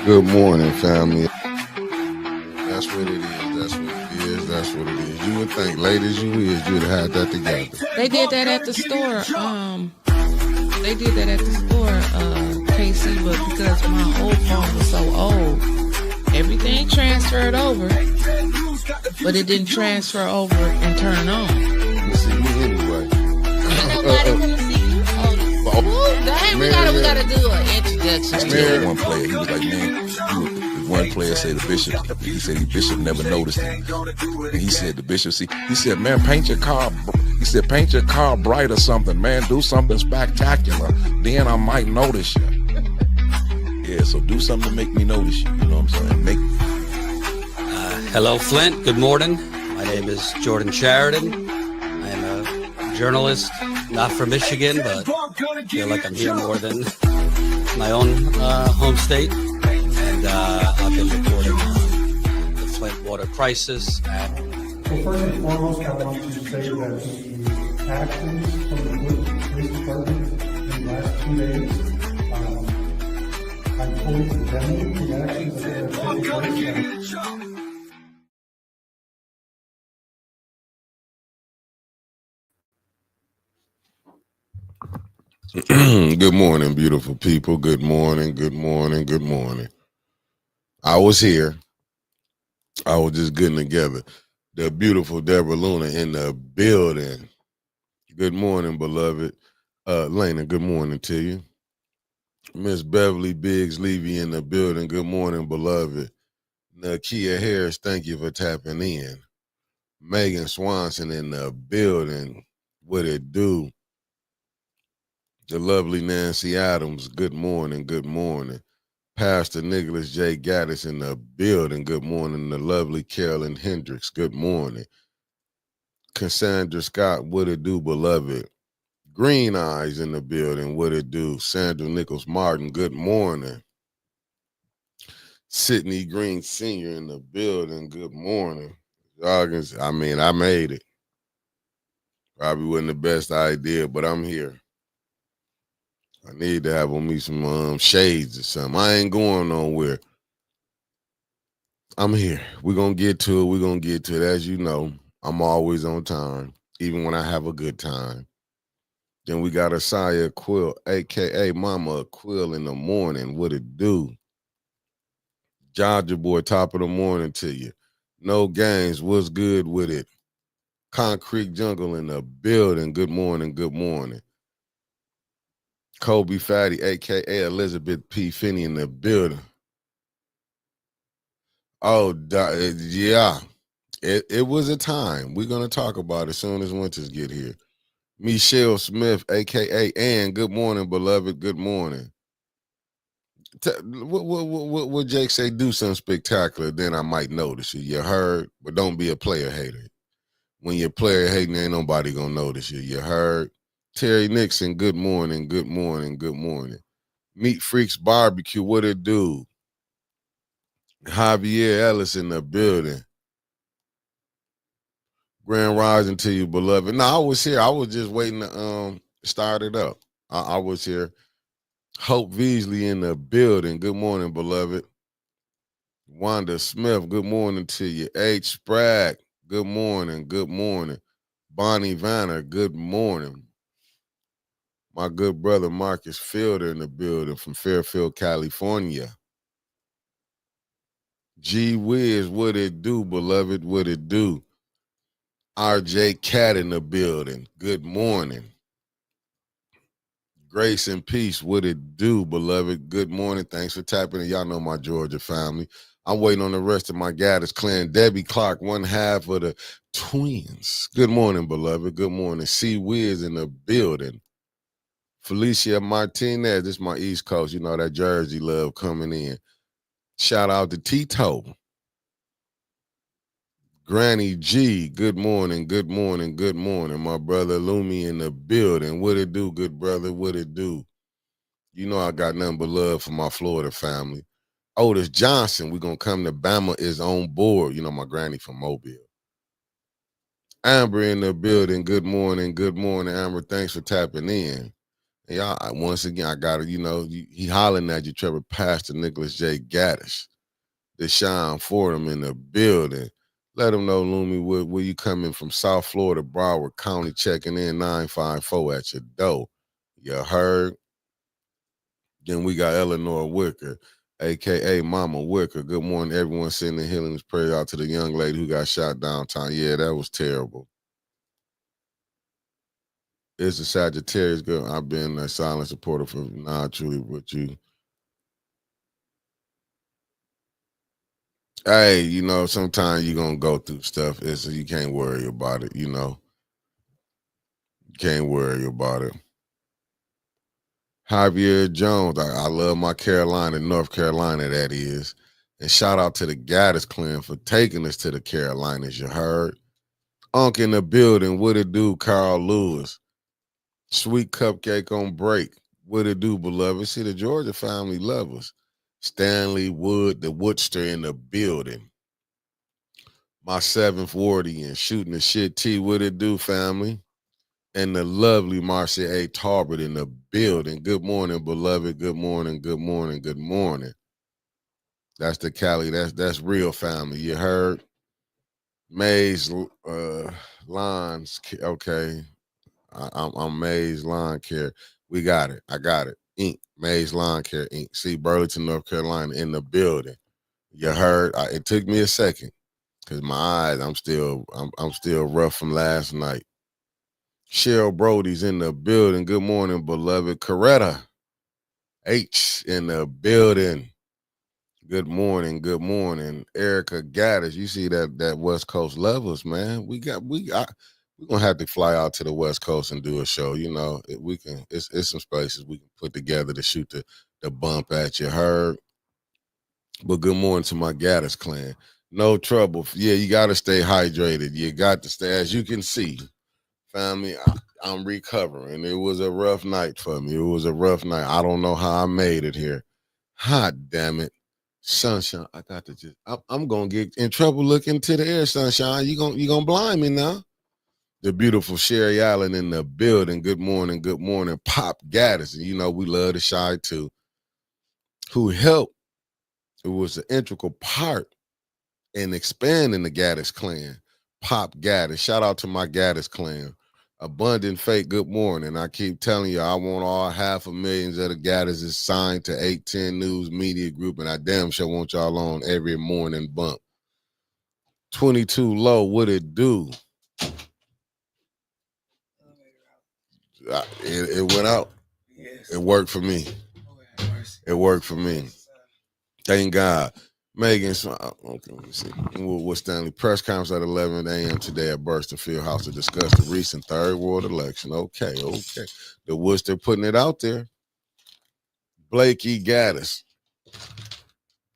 Good morning, family. That's what it is. That's what it is. That's what it is. You would think, late as you is, you'd have had that together. They did that at the store. They did that at the store, KC, but because my old phone was so old, everything transferred over, but it didn't transfer over and turn on. You see me anyway. Ain't nobody gonna see you. Dang, we gotta do an introduction. Tell one player, he was like, man, one player said the bishop, he said the bishop never noticed him. And he said the bishop, he said, man, paint your car bright or something, man, do something spectacular, then I might notice you. Yeah, so do something to make me notice you, you know what I'm saying? Hello, Flint. Good morning. My name is Jordan Sheridan. I am a journalist, not from Michigan, but I feel like I'm here more than my own home state. And I've been reporting on the Flint water crisis. Well, first and foremost, I want to say that the actions from the police department in the last 2 days, I'm fully condemning the actions that have taken place. Good morning, beautiful people. Good morning, good morning, good morning. I was here. I was just getting together. The beautiful Deborah Luna in the building. Good morning, beloved. Lena, good morning to you. Miss Beverly Biggs Levy in the building. Good morning, beloved. Nakia Harris, thank you for tapping in. Megan Swanson in the building. What it do? The lovely Nancy Adams, good morning, good morning. Pastor Nicholas J. Gaddis in the building, good morning. The lovely Carolyn Hendricks, good morning. Cassandra Scott, what it do, beloved? Green Eyes in the building, what it do? Sandra Nichols Martin, good morning. Sidney Green Sr. in the building, good morning. I made it. Probably wasn't the best idea, but I'm here. I need to have on me some shades or something. I ain't going nowhere. I'm here. We're going to get to it. As you know, I'm always on time, even when I have a good time. Then we got Asaya Quill, a.k.a. Mama Quill in the morning. What it do? Georgia boy, top of the morning to you. No games. What's good with it? Concrete Jungle in the building. Good morning, good morning. Kobe Fatty, a.k.a. Elizabeth P. Finney in the building. Oh, yeah. It was a time. We're going to talk about it as soon as winters get here. Michelle Smith, a.k.a. Ann, good morning, beloved. Good morning. What Jake say? Do something spectacular, then I might notice you. You heard? But don't be a player hater. When you're player hating, ain't nobody going to notice you. You heard? Terry Nixon, good morning, good morning, good morning. Meat Freaks Barbecue, what it do? Javier Ellis in the building. Grand rising to you, beloved. No, I was here. I was just waiting to start it up. I was here. Hope Beasley in the building. Good morning, beloved. Wanda Smith, good morning to you. H. Sprague, good morning, good morning. Bonnie Vanner, good morning. My good brother Marcus Fielder in the building from Fairfield, California. Gee whiz, what it do, beloved, what it do? RJ Cat in the building, good morning. Grace and peace, what it do, beloved? Good morning, thanks for tapping in. Y'all know my Georgia family. I'm waiting on the rest of my Gaddis clan. Debbie Clark, one half of the twins. Good morning, beloved, good morning. C. Wiz in the building. Felicia Martinez, this is my East Coast. You know that Jersey love coming in. Shout out to Tito. Granny G, good morning, good morning, good morning. My brother Lumi in the building. What it do, good brother? What it do? You know I got nothing but love for my Florida family. Otis Johnson, we're going to come to Bama is on board. You know my granny from Mobile. Amber in the building. Good morning, Amber. Thanks for tapping in. Yeah, once again, I got to, he hollering at you, Trevor, Pastor Nicholas J. Gaddis, Deshaun Fordham in the building. Let them know, Loomy, where you coming from South Florida, Broward County, checking in 954 at your door. You heard? Then we got Eleanor Wicker, a.k.a. Mama Wicker. Good morning, everyone. Sending healing's prayer out to the young lady who got shot downtown. Yeah, that was terrible. It's a Sagittarius girl. I've been a silent supporter for truly with you. Hey, sometimes you're going to go through stuff. You can't worry about it, You can't worry about it. Javier Jones, I love my Carolina, North Carolina, that is. And shout out to the Gaddis clan for taking us to the Carolinas, you heard? Unk in the building, what it do, Carl Lewis? Sweet cupcake on break. What it do, beloved? See, the Georgia family love us. Stanley Wood, the Woodster in the building. My 7th Wardian, shooting the shit T. What it do, family? And the lovely Marcia A. Tarbert in the building. Good morning, beloved. Good morning, good morning, good morning. That's the Cali. That's real family. You heard? Maze Lawns. Okay. I'm Maze Lawn Care. We got it. I got it. Inc. Maze Lawn Care Inc. See, Burlington, North Carolina in the building. You heard? It took me a second because my eyes, I'm still rough from last night. Cheryl Brody's in the building. Good morning, beloved. Coretta H in the building. Good morning. Good morning. Erica Gaddis. You see that West Coast levels, man. We're gonna have to fly out to the West Coast and do a show. It's some spaces we can put together to shoot the bump at you. Heard? But good morning to my Gaddis clan. No trouble. Yeah, you gotta stay hydrated. You got to stay, as you can see. Family, I'm recovering. It was a rough night for me. It was a rough night. I don't know how I made it here. Hot damn it. Sunshine, I got to I'm going to get in trouble looking to the air, Sunshine. You gonna blind me now. The beautiful Sherry Allen in the building. Good morning, Pop Gaddis. And we love the Shy too. Who helped. It was an integral part in expanding the Gaddis clan. Pop Gaddis. Shout out to my Gaddis clan. Abundant Fate, good morning. I keep telling you, I want all 500,000 of the Gaddis is signed to 810 News Media Group, and I damn sure want y'all on every morning bump. 22 low, what it do? It went out. Yes. It worked for me. It worked for me. Thank God. Megan, okay, let me see. With Stanley, press conference at 11 a.m. today at Burston Field House to discuss the recent third ward election. Okay. The Worcester putting it out there. Blake E. Gaddis,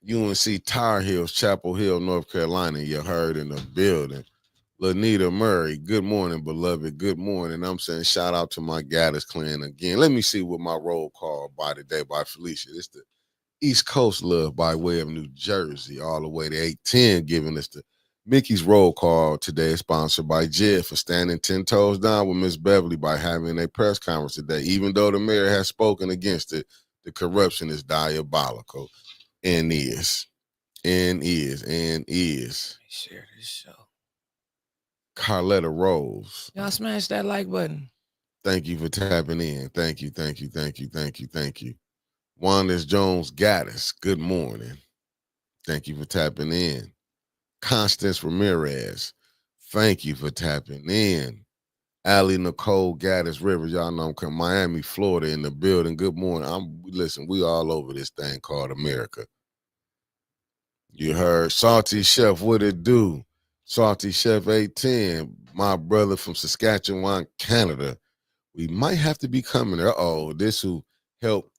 UNC Tar Heels, Chapel Hill, North Carolina. You heard in the building. Lanita Murray, good morning, beloved. Good morning. I'm saying shout out to my Gaddis clan again. Let me see what my roll call by today by Felicia. It's the East Coast love by way of New Jersey, all the way to 810, giving us the Mickey's roll call today, sponsored by Jed for standing 10 toes down with Miss Beverly by having a press conference today. Even though the mayor has spoken against it, the corruption is diabolical and is. Share this show. Carletta Rose. Y'all smash that like button. Thank you for tapping in. Thank you. Wanda's Jones Gaddis, good morning. Thank you for tapping in. Constance Ramirez, thank you for tapping in. Allie Nicole Gaddis Rivers, y'all know I'm from Miami, Florida in the building. Good morning. Listen, we all over this thing called America. You heard Salty Chef, what it do? Salty Chef 810, my brother from Saskatchewan, Canada. We might have to be coming there. This who helped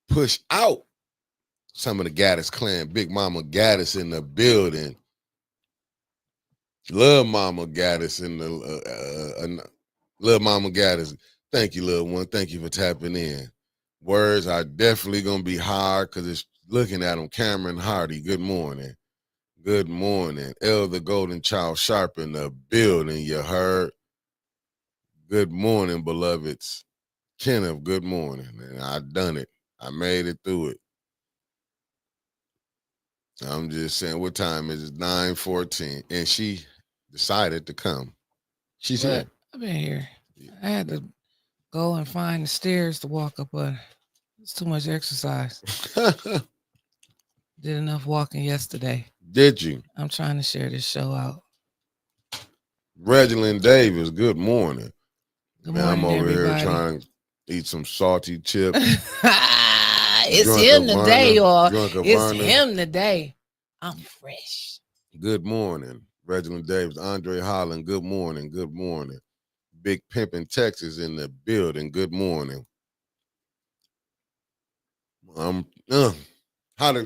push out some of the Gaddis clan. Big Mama Gaddis in the building. Love Mama Gaddis in the Love Mama Gaddis. Thank you, little one. Thank you for tapping in. Words are definitely gonna be hard because it's looking at them. Cameron Hardy, good morning. Good morning. Elder Golden Child Sharp in the building, you heard. Good morning, beloveds. Kenneth, good morning. And I done it. I made it through it. I'm just saying, what time is it? 9:14. And she decided to come. She's What? here. I've been here. I had to go and find the stairs to walk up on. It's too much exercise. Did enough walking yesterday. Did you? I'm trying to share this show out. Reginald Davis, good morning. Good Man, morning, I'm over everybody. here trying to eat some salty chips. It's Drunk him of today, Verna, y'all. drunk of It's Verna. him today. I'm fresh. Good morning. Reginald Davis, Andre Holland, good morning. Good morning. Big Pimp in Texas in the building. Good morning. I had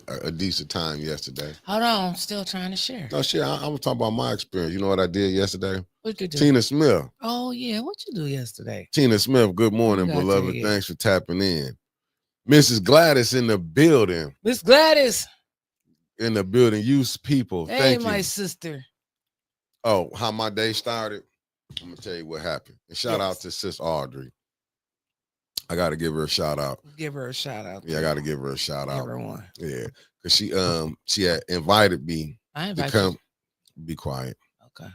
a decent time yesterday. Hold on, I'm still trying to share. No shit, I was talking about my experience. You know what I did yesterday? What you do? Tina Smith. Oh yeah, what you do yesterday? Tina Smith, good morning, You got beloved. to, yeah. Thanks for tapping in. Mrs. Gladys in the building. Miss Gladys. In the building. Use people. Hey, Thank my you. sister. Oh, how my day started? I'm gonna tell you what happened. And shout Yes. out to Sis Audrey. I gotta give her a shout out. Give her a shout out. Yeah, I gotta give her a shout Give out. her one. Yeah, because she had invited me I to invite come. you. Be quiet. Okay.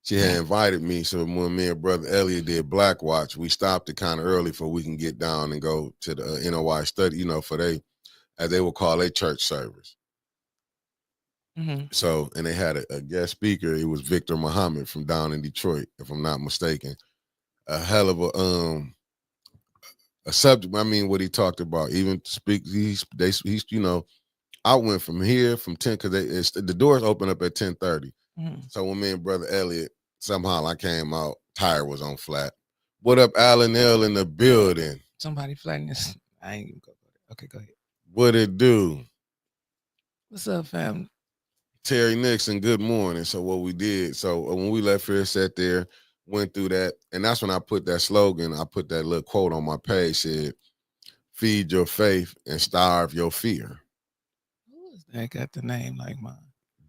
She had invited me, so when me and brother Elliot did Black Watch, we stopped it kind of early for we can get down and go to the NOI study. You know, for they, as they would call a church service. Mm-hmm. So, and they had a guest speaker. It was Victor Muhammad from down in Detroit, if I'm not mistaken. A hell of a subject. I mean, what he talked about. Even he's you know, I went from here from 10 because the doors open up at 10:30. Mm-hmm. So when me and brother Elliot somehow I came out, tire was on flat. What up, Alan L in the building? Somebody flattening this. I ain't even go there. Okay, go ahead. What it do? What's up, fam? Terry Nixon, good morning. So what we did, so when we left here, sat there, went through that, and that's when I put that slogan, I put that little quote on my page, said, feed your faith and starve your fear. Who is that got the name like mine?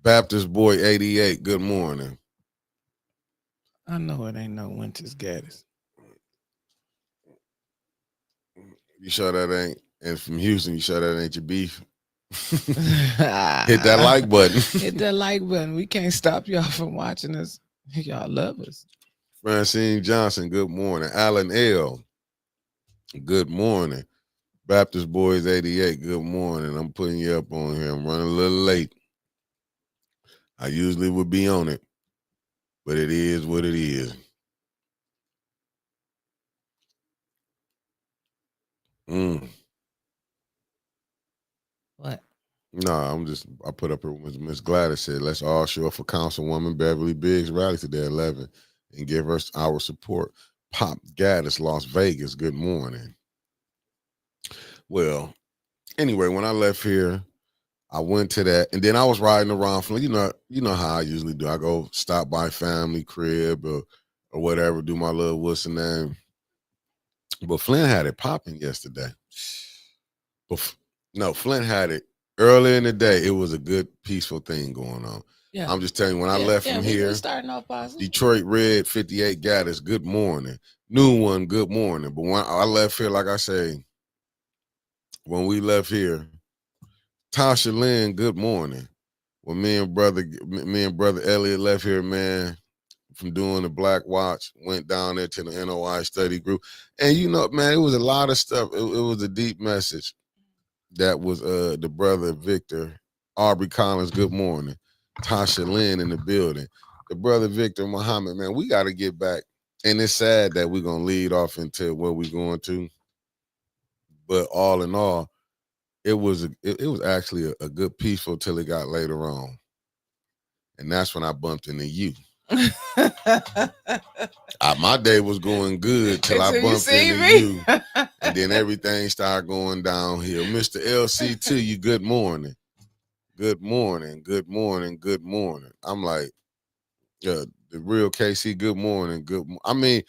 Baptist Boy 88, good morning. I know it ain't no Winters Gaddis. You sure that ain't, and from Houston, you sure that ain't your beef? Hit that like button. Hit that like button. We can't stop y'all from watching us. Y'all love us. Francine Johnson, good morning. Alan L, good morning. Baptist Boys 88, good morning. I'm putting you up on here. I'm running a little late. I usually would be on it, but it is what it is. What? No, I put up here with Miss Gladys said, let's all show up for Councilwoman Beverly Biggs rally today at 11 and give her our support. Pop Gaddis, Las Vegas, good morning. Well, anyway, when I left here, I went to that, and then I was riding around from, you know how I usually do. I go stop by family crib or whatever, do my little what's the name. But Flint had it popping yesterday. No, Flint had it early in the day. It was a good, peaceful thing going on. Yeah. I'm just telling you, when I left from here, starting off positive. Detroit Red 58 Gaddis, good morning. New one, good morning. But when I left here, like I say, when we left here, Tasha Lynn, good morning. When me and brother Elliot left here, man, from doing the Black Watch, went down there to the NOI study group. And you know, man, it was a lot of stuff. It was a deep message. That was the brother Victor, Aubrey Collins, good morning. Tasha Lynn in the building. The brother Victor Muhammad, man, we got to get back. And it's sad that we're going to lead off into where we're going to. But all in all, it was actually a good peaceful till it got later on. And that's when I bumped into you. My day was going good till I bumped into you. And then everything started going downhill. Mr. LC to you, good morning. Good morning, good morning, good morning. I'm like, the real KC, good morning. I mean,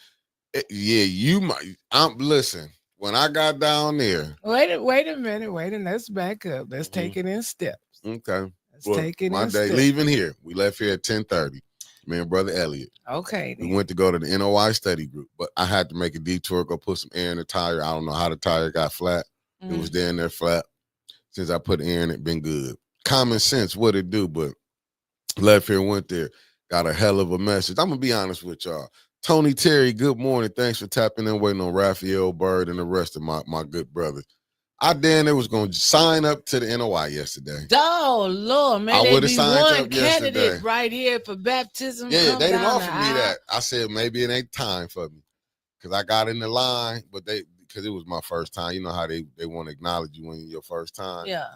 yeah, you might. Listen, when I got down there. Wait a minute. Let's back up. Let's take it in steps. Okay. Let's take it my in day steps. Leaving here. We left here at 10:30. Me and brother Elliot. Okay. We Then. went to go to the NOI study group, but I had to make a detour, go put some air in the tire. I don't know how the tire got flat. It was there and there flat. Since I put air in it, been good. Common sense, what it do, but left here, went there, got a hell of a message. I'm gonna be honest with y'all. Tony Terry, good morning. Thanks for tapping in, waiting on Raphael Bird and the rest of my good brothers. I damn near was gonna sign up to the NOI yesterday. Oh Lord, man, I they would've be signed one up candidate yesterday. right here for baptism. Yeah, Come they didn't down offer the me aisle. that. I said maybe it ain't time for me. Cause I got in the line, but because it was my first time. You know how they want to acknowledge you when it's your first time. Yeah.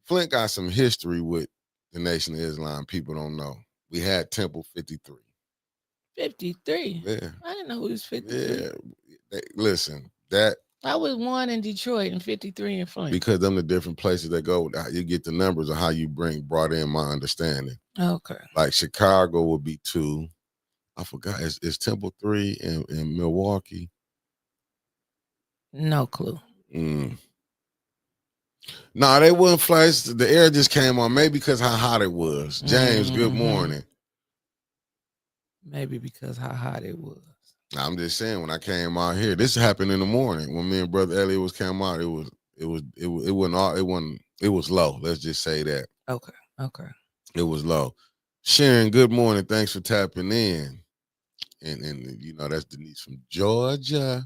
Flint got some history with the Nation of Islam. People don't know. We had Temple 53. 53. Yeah. I didn't know who was 53. Yeah. Listen, that I was one in Detroit and 53 in Flint. because them the different places that go, you get the numbers of how you brought in my understanding. Okay. Like Chicago would be 2. I forgot. It's Temple 3 in Milwaukee. No clue. No, they wouldn't flash. The air just came on. Maybe because how hot it was. James, good morning. Maybe because how hot it was. I'm just saying, when I came out here, this happened in the morning when me and brother Elliot came out. It was low. Let's just say that. Okay. It was low. Sharon, good morning. Thanks for tapping in. And you know, that's Denise from Georgia.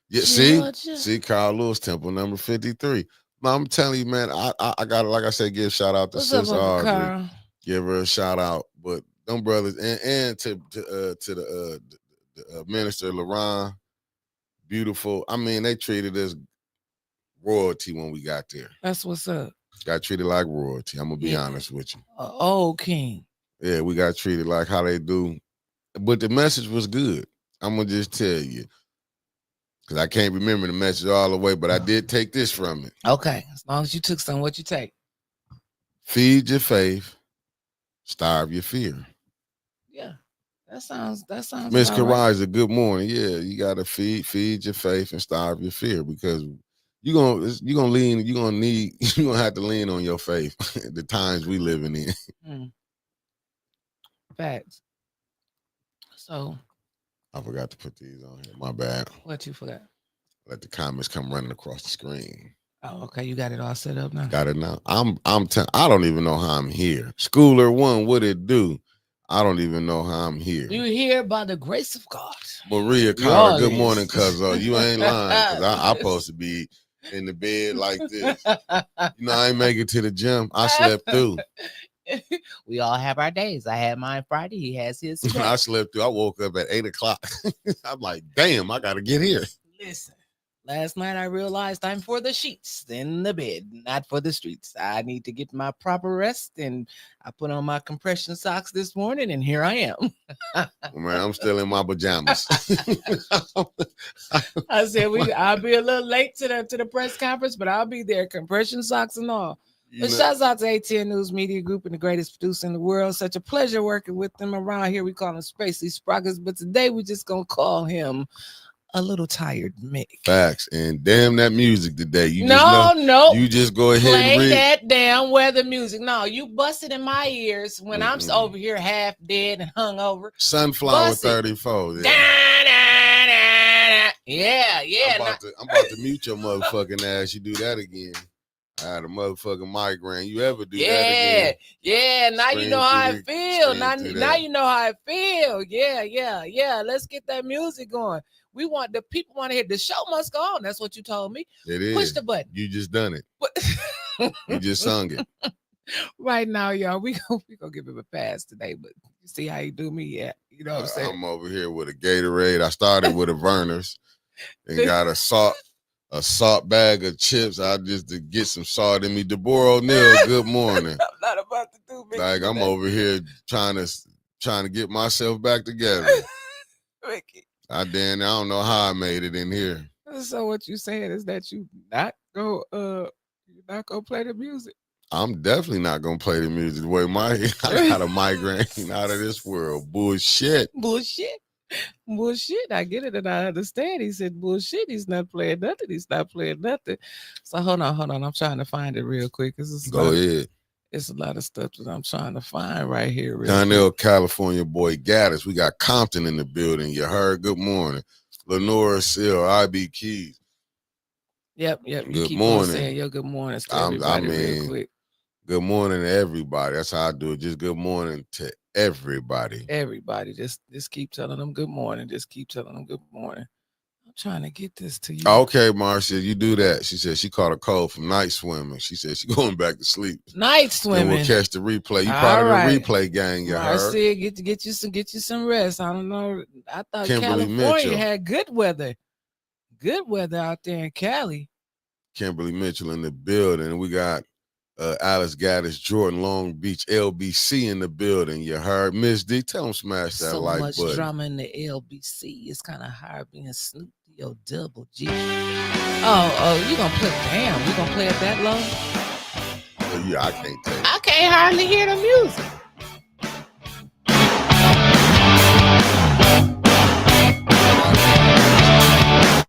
Yeah, Georgia. see, Carl Lewis, Temple number 53. I'm telling you, man, I gotta, like I said, give a shout out to Sis Audrey. Carl? Give her a shout out. But them brothers and to the minister LaRon, beautiful. I mean, they treated us royalty when we got there. That's what's up. Got treated like royalty. I'm gonna be honest with you. Old king. Yeah, we got treated like how they do. But the message was good. I'm gonna just tell you. Because I can't remember the message all the way, but I did take this from it. Okay. As long as you took some, what you take? Feed your faith, starve your fear. Yeah. That sounds Miss about right. Kariza, good morning. Yeah, you gotta feed your faith and starve your fear, because you're gonna have to lean on your faith the times we living in. Facts. So I forgot to put these on here. My bad. What you forgot? Let the comments come running across the screen. Oh, okay. You got it all set up now. Got it now. I don't even know how I'm here. Schooler one, what it do? I don't even know how I'm here. You here by the grace of God. Maria Carter, good morning, cuz you ain't lying. Cause I'm supposed to be in the bed like this. You know, I ain't make it to the gym. I slept through. We all have our days. I had mine Friday. He has his. I slept through. I woke up at 8:00. I'm like, damn, I gotta get here. Listen, last night I realized I'm for the sheets in the bed, not for the streets. I need to get my proper rest, and I put on my compression socks this morning, and here I am. Man, I'm still in my pajamas. I said I'll be a little late to the press conference, but I'll be there, compression socks and all. But shouts out to ATN News Media Group and the greatest producer in the world. Such a pleasure working with them around here. We call him Spacey Sprockets, but today we're just gonna call him a little tired Mick. Facts. And damn that music today. You just go ahead play and read that damn weather music. No, you busted in my ears when I'm over here half dead and hungover. Sunflower 34. Yeah. I'm about to mute your motherfucking ass. You do that again. I had a motherfucking migraine. You ever do that again? Yeah. Now you know how I feel. Now you know how I feel. Yeah. Let's get that music going. The people want to hear the show must go on. That's what you told me. It is. Push the button. You just done it. You just sung it. Right now, y'all, we gonna give him a pass today, but you see how you do me, yeah. You know what I'm saying? I'm over here with a Gatorade. I started with a Verner's and got a salt bag of chips. I just to get some salt in me. Deborah O'Neill, good morning. I'm not about to do Mickey like I'm today. over here trying to get myself back together. Mickey. I don't know how I made it in here. So what you saying is that you're not gonna play the music? I'm definitely not gonna play the music the way I got a migraine out of this world. Bullshit. I get it and I understand. He said bullshit. He's not playing nothing. So hold on. I'm trying to find it real quick. Go ahead. It's a lot of stuff that I'm trying to find right here. Real Donnell, quick. California boy Gaddis. We got Compton in the building. You heard? Good morning. Lenora Seal, IB Keys. Yep. You Good keep on morning. saying your good mornings to I everybody real mean, quick. good morning to everybody. That's how I do it. Just good morning to everybody. Everybody, just keep telling them good morning. Just keep telling them good morning. I'm trying to get this to you. Okay, Marcia, you do that. She said she caught a cold from night swimming. She said she going back to sleep. Night Then swimming. we'll catch the replay. You All part of the right. replay gang, you heard? Marcia, get you some rest. I don't know. I thought Kimberly California Mitchell. had good weather. Good weather out there in Cali. Kimberly Mitchell in the building. We got Alice Gaddis, Jordan, Long Beach, LBC in the building. You heard? Miss D, tell them smash that So like much button. drama in the LBC. It's kind of hard being Snoop D or Double G. Oh, you gonna play? Damn, you gonna play it that low? Oh, yeah, I can't take it. I can't hardly hear the music.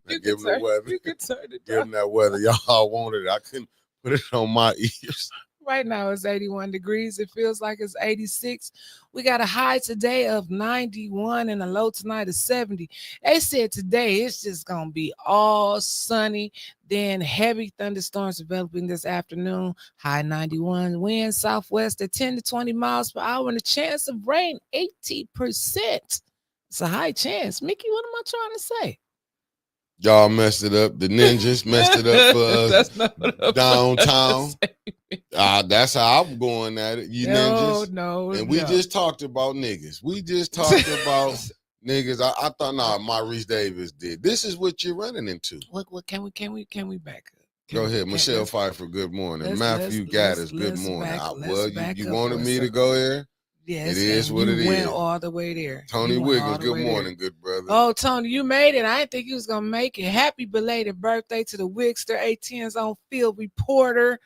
Now, give them the weather. You can turn it Give down. them that weather. Y'all wanted it. I couldn't put it on my ears. Right now it's 81 degrees. It feels like it's 86. We got a high today of 91 and a low tonight of 70. They said today it's just going to be all sunny. Then heavy thunderstorms developing this afternoon. High 91. Wind southwest at 10 to 20 miles per hour and a chance of rain 80%. It's a high chance. Mickey, what am I trying to say? Y'all messed it up. The ninjas messed it up for us That's not what I'm downtown. trying to say. That's how I'm going at it. You ninjas. No. And we just talked about niggas. We just talked about niggas. I thought, nah, Maurice Davis did. This is what you're running into. What can we back up? Go ahead, Michelle Pfeiffer. Good morning. Matthew Gaddis. Good morning. You wanted me to go there? Yes, it is what it went is. All the way there. Tony Wiggins. Good morning, good brother. Oh, Tony, you made it. I didn't think you was gonna make it. Happy belated birthday to the Wigster ATN's on field reporter,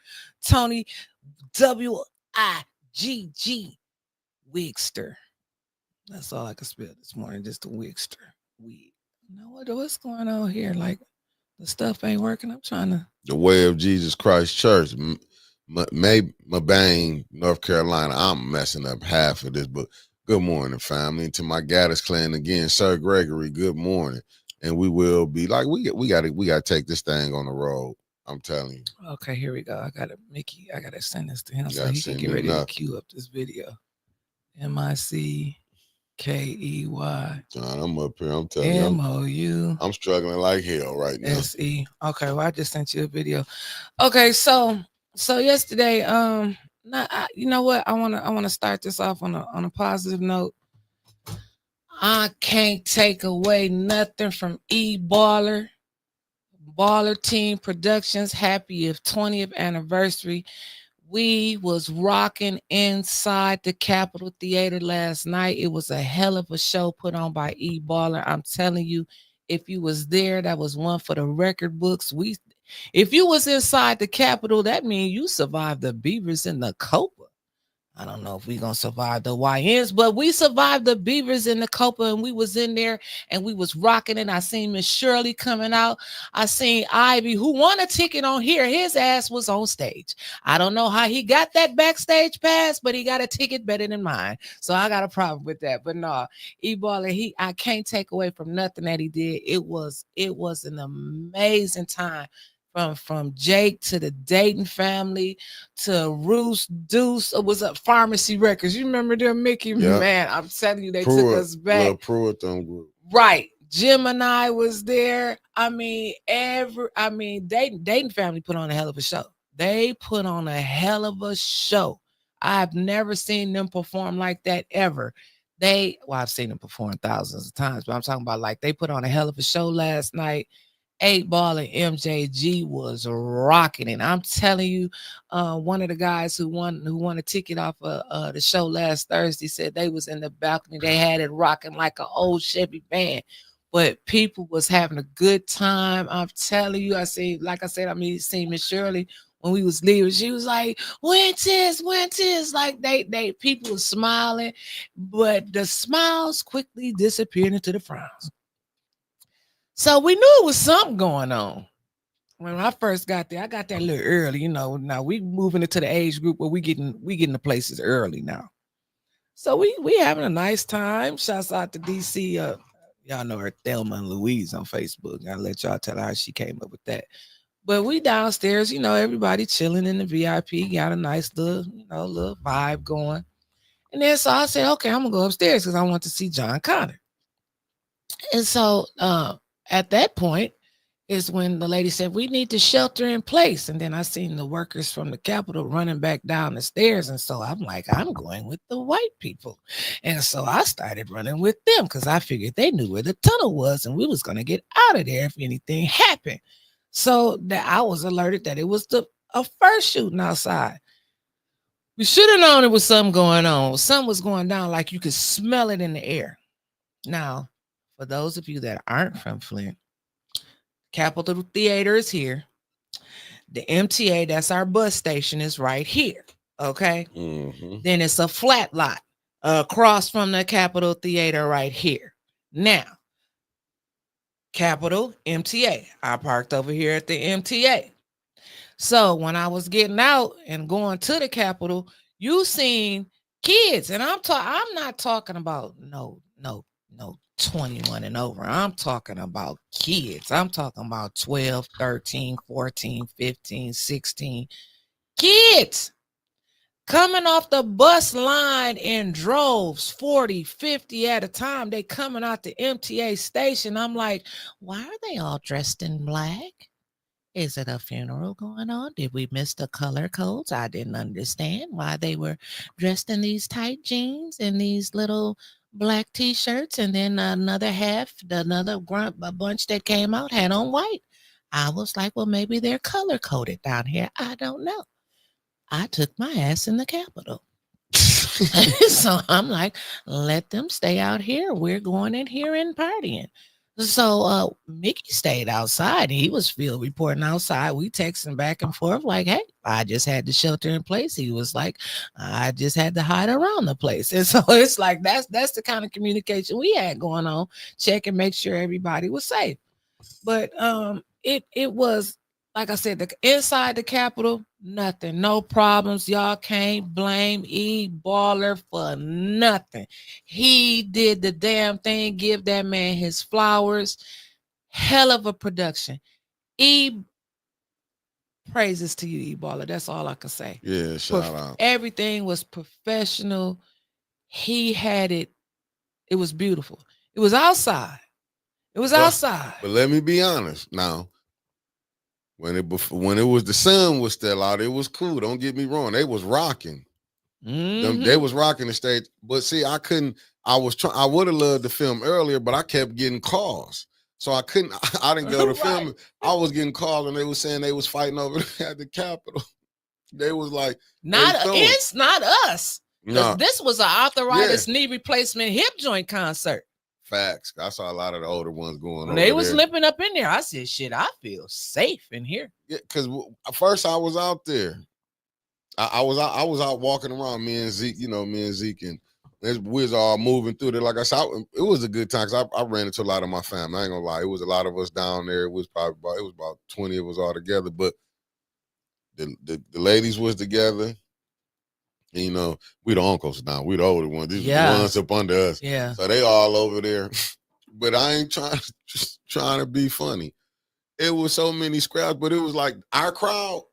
Tony WIGG Wigster. That's all I could spell this morning. Just the Wigster. You know what's going on here? Like the stuff ain't working. I'm trying to. The Way of Jesus Christ Church, Mabane, North Carolina. I'm messing up half of this, but good morning, family. And to my Gaddis clan again, Sir Gregory. Good morning, and we will be like we got to take this thing on the road. I'm telling you. Okay, here we go. I got it, Mickey. I gotta send this to him so he can get ready to cue up this video. MICKEY. John, I'm up here. I'm telling you. MOU. I'm struggling like hell right now. SE. Okay, well, I just sent you a video. Okay, so yesterday, you know what? I wanna start this off on a positive note. I can't take away nothing from Baller Team Productions. Happy 20th anniversary. We was rocking inside the Capitol Theater last night. It was a hell of a show put on by Baller. I'm telling you, if you was there, that was one for the record books. If you was inside the Capitol, that means you survived the Beavers and the Copa. I don't know if we gonna survive the YNs, but we survived the Beavers and the Copa, and we was in there and we was rocking it. I seen Miss Shirley coming out. I seen Ivy, who won a ticket on here. His ass was on stage. I don't know how he got that backstage pass, but he got a ticket better than mine. So I got a problem with that. But no, Baller, I can't take away from nothing that he did. It was an amazing time. From Jake to the Dayton family to Roos Deuce. It was a Pharmacy Records. You remember them, Mickey? Yep. Man, I'm telling you, they took us back. Pruitt group. Right. Gemini was there. Dayton family put on a hell of a show. They put on a hell of a show. I've never seen them perform like that ever. I've seen them perform thousands of times, but I'm talking about like they put on a hell of a show last night. 8 Ball and MJG was rocking it. I'm telling you, one of the guys who won a ticket off of the show last Thursday said they was in the balcony. They had it rocking like an old Chevy band, but people was having a good time. I'm telling you, seen Miss Shirley when we was leaving. She was like, when tis, like they people were smiling, but the smiles quickly disappeared into the frowns. So we knew it was something going on. when I first got there, I got there a little early. Now we moving into the age group where we getting the places early now. So we having a nice time. Shouts out to DC. Y'all know her Thelma and Louise on Facebook. I'll let y'all tell her how she came up with that. But we downstairs, everybody chilling in the VIP, got a nice little vibe going. And then so I said, okay, I'm gonna go upstairs because I want to see John Connor. And so at that point is when the lady said, we need to shelter in place. And then I seen the workers from the Capitol running back down the stairs. And so I'm like, I'm going with the white people. And so I started running with them because I figured they knew where the tunnel was and we was going to get out of there if anything happened. So that I was alerted that it was a first shooting outside. We should have known it was something going on. Something was going down, like you could smell it in the air. Now, for those of you that aren't from Flint, Capitol Theater is here. The MTA, that's our bus station, is right here. Okay. Mm-hmm. Then it's a flat lot across from the Capitol Theater right here. Now, Capitol, MTA. I parked over here at the MTA. So when I was getting out and going to the Capitol, you seen kids, and I'm not talking about no 21 and over. I'm talking about kids. I'm talking about 12, 13, 14, 15, 16 kids coming off the bus line in droves, 40, 50 at a time. They coming out the MTA station. I'm like, why are they all dressed in black? Is it a funeral going on? Did we miss the color codes? I didn't understand why they were dressed in these tight jeans and these little black t-shirts, and then another bunch that came out had on white. I was like, well, maybe they're color coded down here. I don't know. I took my ass in the Capitol. So I'm like, let them stay out here. We're going in here and partying. So Mickey stayed outside. He was field reporting outside. We texting back and forth like, hey, I just had to shelter in place. He was like, I just had to hide around the place. And so it's like that's the kind of communication we had going on, check and make sure everybody was safe. But it was, like I said, the inside the Capitol, nothing, no problems. Y'all can't blame E Baller for nothing. He did the damn thing. Give that man his flowers. Hell of a production. Praises to you, E Baller. That's all I can say. Yeah, shout out. Everything was professional. He had it. It was beautiful. It was outside. Outside. But let me be honest now. When it was the sun was still out, it was cool. Don't get me wrong. They was rocking. Mm-hmm. They was rocking the stage. But see, I couldn't. I would have loved to film earlier, but I kept getting calls. So I couldn't. I didn't go to film. I was getting calls and they was saying they was fighting over at the Capitol. They was like, it's not us. No. This was an arthritis knee replacement hip joint concert. Facts. I saw a lot of the older ones going on. They was limping up in there. I said, shit, I feel safe in here. Yeah, because first I was out there. I was out walking around, me and Zeke, and we was all moving through there. Like I said, it was a good time because I ran into a lot of my family. I ain't gonna lie. It was a lot of us down there. It was about 20 of us all together. But the ladies was together. And, we the uncles now. We the older ones. These are the ones up under us. Yeah. So they all over there. But I ain't trying to be funny. It was so many scraps, but it was like our crowd,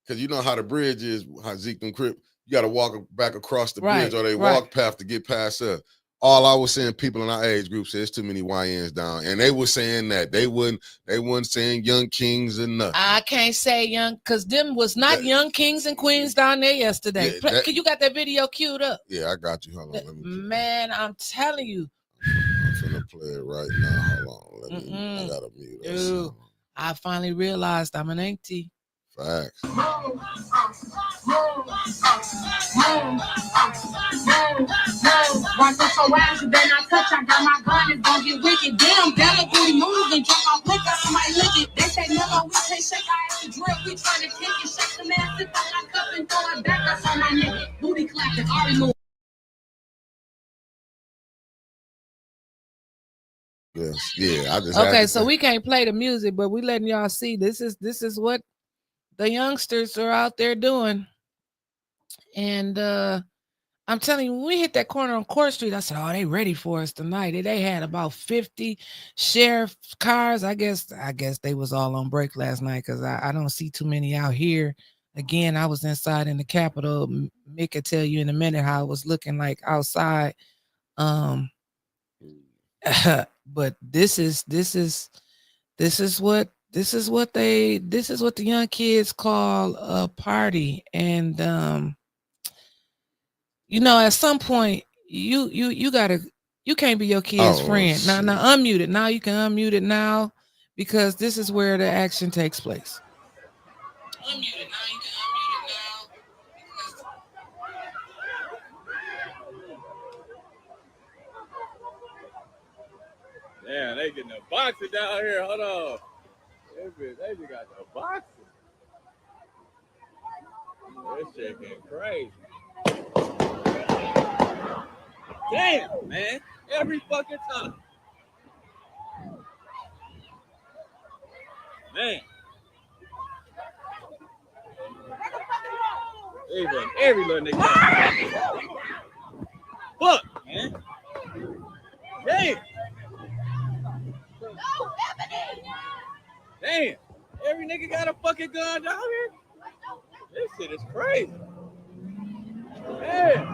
because you know how the bridge is, how Zeke and Crip, you got to walk back across the bridge or they walk past to get past us. All I was saying, people in our age group said, there's too many YNs down. And they were saying that. They weren't saying young kings and nothing. I can't say young, because them was not young kings and queens down there yesterday. Yeah, you got that video queued up? Yeah, I got you. Hold on. Man, I'm telling you. I'm finna play it right now. Hold on. I gotta mute it. I finally realized I'm an auntie. Facts. Once it's around, you better not touch. I got my gun, it's gonna get wicked. Damn, Bella booty moving, drop off liquor, somebody lick it. They say, no, we can't shake our ass to drill. We trying to kick it, shake the ass, sip on my cup and throw it back. That's on my nigga. Booty clapping, already moving. Yes, yeah. I just had Okay, to so say. we can't play the music, but we letting y'all see this is what the youngsters are out there doing. And I'm telling you, when we hit that corner on Court Street, I said, "Oh, they ready for us tonight." They had about 50 sheriff cars. I guess they was all on break last night because I don't see too many out here. Again, I was inside in the Capitol. Mick could tell you in a minute how it was looking like outside. Um, but this is what the young kids call a party, and at some point you can't be your kid's Oh friend. Now shit. unmute it. Now you can unmute it now because this is where the action takes place. Unmute it. Now you can unmute it now. Yeah, they getting the boxing down here. Hold on. They just got the boxing. This shit getting crazy. Damn, man. Every fucking time. Man. Even every little nigga. Fuck, man. Damn. Damn. Every nigga got a fucking gun down here. This shit is crazy. Man.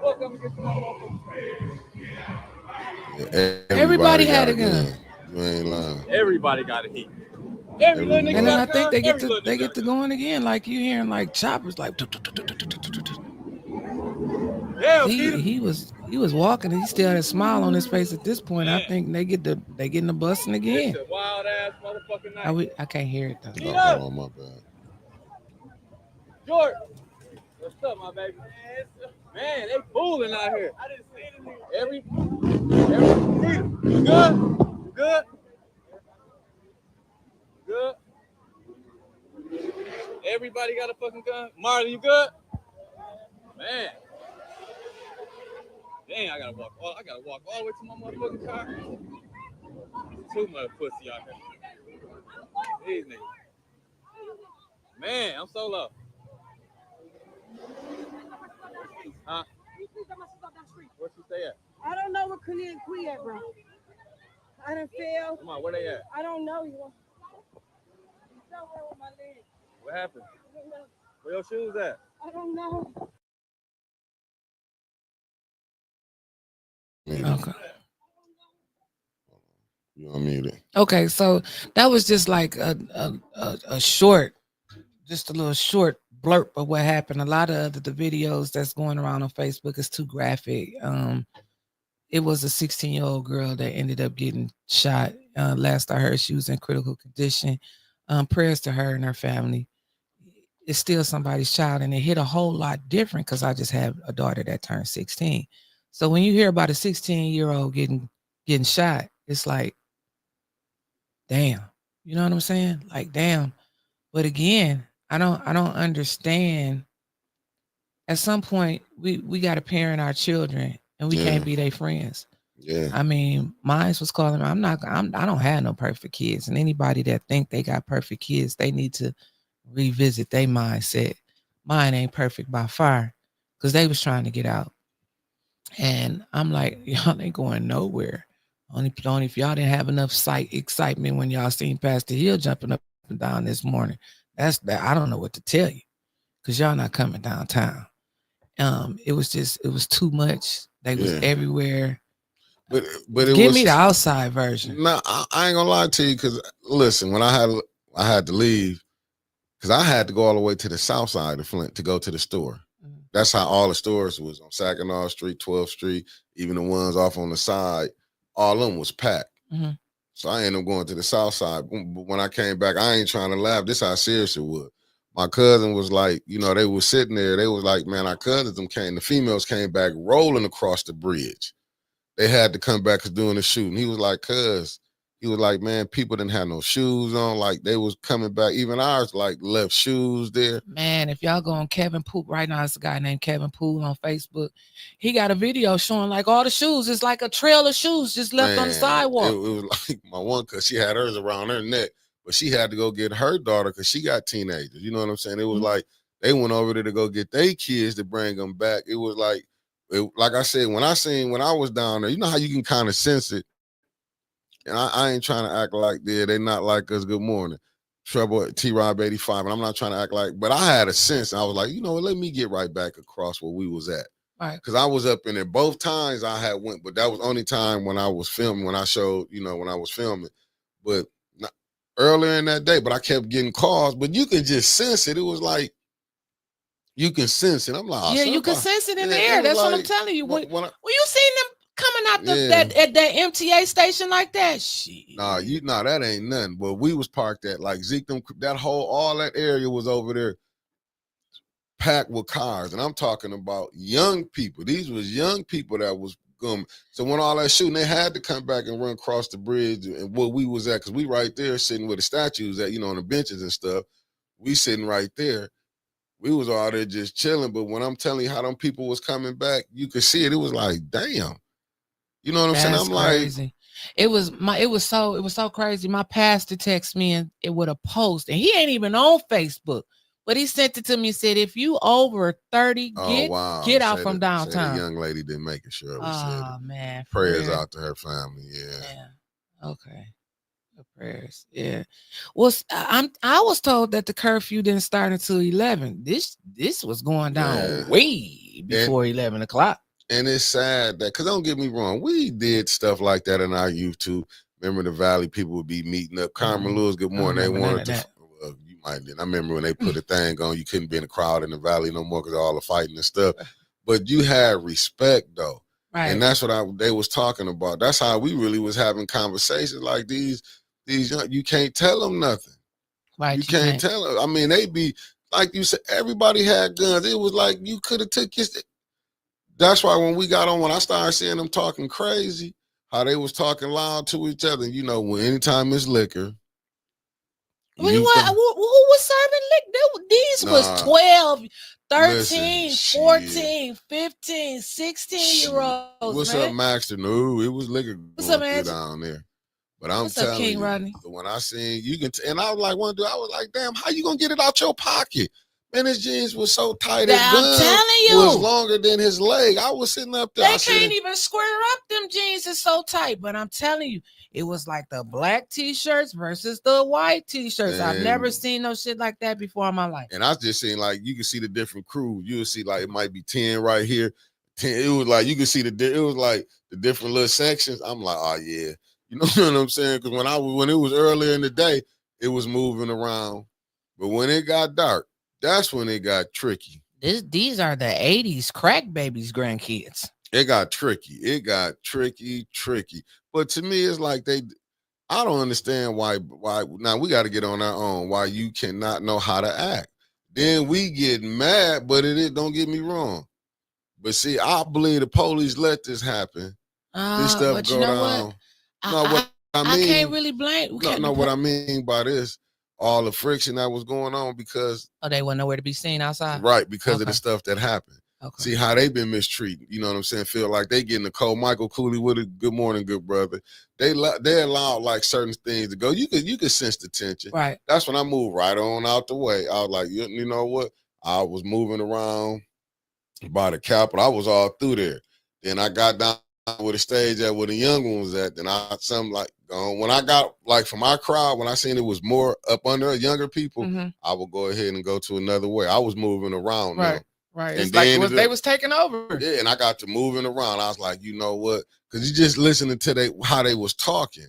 Fuck, I'm gonna get some Yeah, Everybody everybody had got a a gun. gun. You ain't lying. Everybody got a heat. Every little nigga And then got I a think gun. they get Every to little they nigga get got a to gun. going again, like you hearing like choppers like Yeah, he was walking and he still had a smile on his face at this point. I man. think they getting the busting It's again. a wild ass motherfucking night. I can't hear it though. Heat Oh, hold up, on, my bad. George. What's up, my baby? Man, they fooling out here. I didn't see it. Every you good? You good? Good. Everybody got a fucking gun. Marlon, you good? Man. Dang, I gotta walk all the way to my motherfucking car. Too much pussy out here. These niggas. Man, I'm so low. Huh? Where she stay at? I don't know where Khalid and Quee at, bro. I done fell. Come on, where they at? I don't know you. Somewhere with my leg. What happened? Where your shoes at? I don't know. Okay. You unmuted. Okay, so that was just like a short, just a little short blurb of what happened. A lot of the videos that's going around on Facebook is too graphic. It was a 16-year-old girl that ended up getting shot. Last I heard, she was in critical condition. Prayers to her and her family. It's still somebody's child, and it hit a whole lot different because I just have a daughter that turned 16. So when you hear about a 16-year-old getting shot, it's like, damn. You know what I'm saying? Like, damn. But again, I don't understand. At some point, we got to parent our children, and we Yeah, can't be their friends. yeah, I mean, mine was calling me. I don't have no perfect kids, and anybody that think they got perfect kids, they need to revisit their mindset. Mine ain't perfect by far, because they was trying to get out, and I'm like, y'all ain't going nowhere. Only if y'all didn't have enough excitement when y'all seen Pastor Hill jumping up and down this morning. That's that. I don't know what to tell you, because y'all not coming downtown. It was too much. They was yeah. everywhere. But it Give me the was outside version. no. I ain't gonna lie to you because listen, when I had to leave because I had to go all the way to the south side of Flint to go to the store. That's how all the stores was on Saginaw Street, 12th Street, even the ones off on the side. All of them was packed. Mm-hmm. So I ended up going to the south side. But when I came back, I ain't trying to laugh. This how serious it was. My cousin was like, they was sitting there. They was like, man, our cousins the females came back rolling across the bridge. They had to come back because doing the shooting. He was like, cuz, He was like, man, people didn't have no shoes on. Like they was coming back. Even ours like left shoes there. Man, if y'all go on Kevin Poole right now, it's a guy named Kevin Poole on Facebook. He got a video showing like all the shoes. It's like a trail of shoes just left on the sidewalk. It was like my one, because she had hers around her neck, but she had to go get her daughter because she got teenagers. You know what I'm saying? It was like they went over there to go get their kids to bring them back. It was like I said, when I was down there, you know how you can kind of sense it. And I ain't trying to act like they not like us. Good morning. Trouble T-Rob 85. And I'm not trying to act like, but I had a sense. I was like, you know what, let me get right back across where we was at. Right. Because I was up in it both times I had went, but that was only time when I was filming, when I showed, when I was filming. But not, earlier in that day, but I kept getting calls, but you can just sense it. It was like, you can sense it. I'm like, yeah, you can sense it in the air. That's like, what I'm telling you. When you seen them coming out that MTA station like that, shit. Nah, that ain't nothing. But we was parked at like Zeke, all that area was over there packed with cars. And I'm talking about young people. These was young people that was going. So when all that shooting, they had to come back and run across the bridge and where we was at, because we right there sitting where the statues at, on the benches and stuff. We sitting right there. We was all there just chilling. But when I'm telling you how them people was coming back, you could see it. It was like, damn. You know what I'm saying? I'm crazy. Like, it was so crazy. My pastor texted me and it with a post, and he ain't even on Facebook, but he sent it to me and said, if you over 30, get out from downtown. The young lady didn't make it, sure. Oh man. Prayers out to her family. Yeah. Okay. The prayers. Yeah. Well, I was told that the curfew didn't start until 11. This was going down way before 11 o'clock. And it's sad that, because don't get me wrong, we did stuff like that in our youth too. Remember the Valley people would be meeting up. Carmen Lewis, good morning. They wanted to, you might didn't. I remember when they put a thing on, you couldn't be in a crowd in the Valley no more because of all the fighting and stuff. But you had respect though. Right. And that's what they was talking about. That's how we really was having conversations like these young, you can't tell them nothing. Right. You can't tell them. I mean, they be, like you said, everybody had guns. It was like you could have took your... That's why when I started seeing them talking crazy, how they was talking loud to each other, when anytime it's liquor. Who was serving liquor? These was 12, 13, 14, 15, 16-year-olds. What's up, Maxter? No, it was liquor going down there. But I'm telling you, Rodney? When I seen and I was like, one dude, I was like, damn, how you gonna get it out your pocket? Man, his jeans was so tight. His gun was longer than his leg. I was sitting up there. They can't even square up. Them jeans is so tight. But I'm telling you, it was like the black T-shirts versus the white T-shirts. I've never seen no shit like that before in my life. And I was just seeing, like, you can see the different crews. You would see, like, it might be 10 right here. 10. It was like, you could see it was like the different little sections. I'm like, oh, yeah. You know what I'm saying? Because when it was earlier in the day, it was moving around. But when it got dark, that's when it got tricky. These are the 80s crack babies' grandkids. It got tricky. It got tricky. But to me, it's like I don't understand why now we got to get on our own, why you cannot know how to act. Then we get mad, but don't get me wrong. But see, I believe the police let this happen. This stuff go down. I can't really blame. What I mean by this, all the friction that was going on because they weren't nowhere to be seen outside. Right, because of the stuff that happened. Okay. See how they been mistreated. You know what I'm saying? Feel like they getting the cold. Michael Cooley with it. Good morning, good brother. They allowed like certain things to go. You could sense the tension. Right. That's when I moved right on out the way. I was like, you know what? I was moving around by the Capitol. I was all through there. Then I got down where the stage at where the young one was at. Then I something like when I got like from my crowd, when I seen it was more up under younger people, I would go ahead and go to another way. I was moving around. Right. Now. Right. It's like they was taking over. Yeah, and I got to moving around. I was like, you know what? Because you just listening to how they was talking.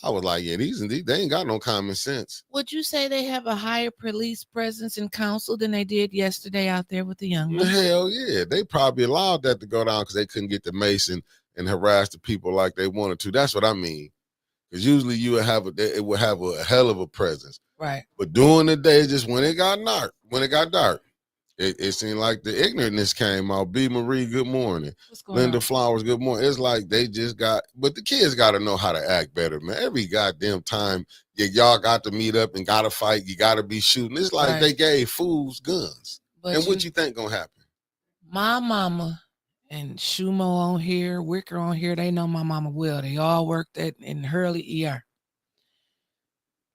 I was like, yeah, these they ain't got no common sense. Would you say they have a higher police presence in council than they did yesterday out there with the young men? Hell yeah. They probably allowed that to go down because they couldn't get the mason and harass the people like they wanted to. That's what I mean. Because usually it would have a hell of a presence. Right. But during the day, just when it got dark, it seemed like the ignorantness came out. B. Marie, good morning. What's going Linda on? Flowers, good morning. It's like they just got, but the kids got to know how to act better, man. Every goddamn time y'all got to meet up and got to fight, you got to be shooting. It's like Right. they gave fools guns. But And what you think gonna happen? My mama and Shumo on here, Wicker on here, they know my mama well. They all worked in Hurley ER.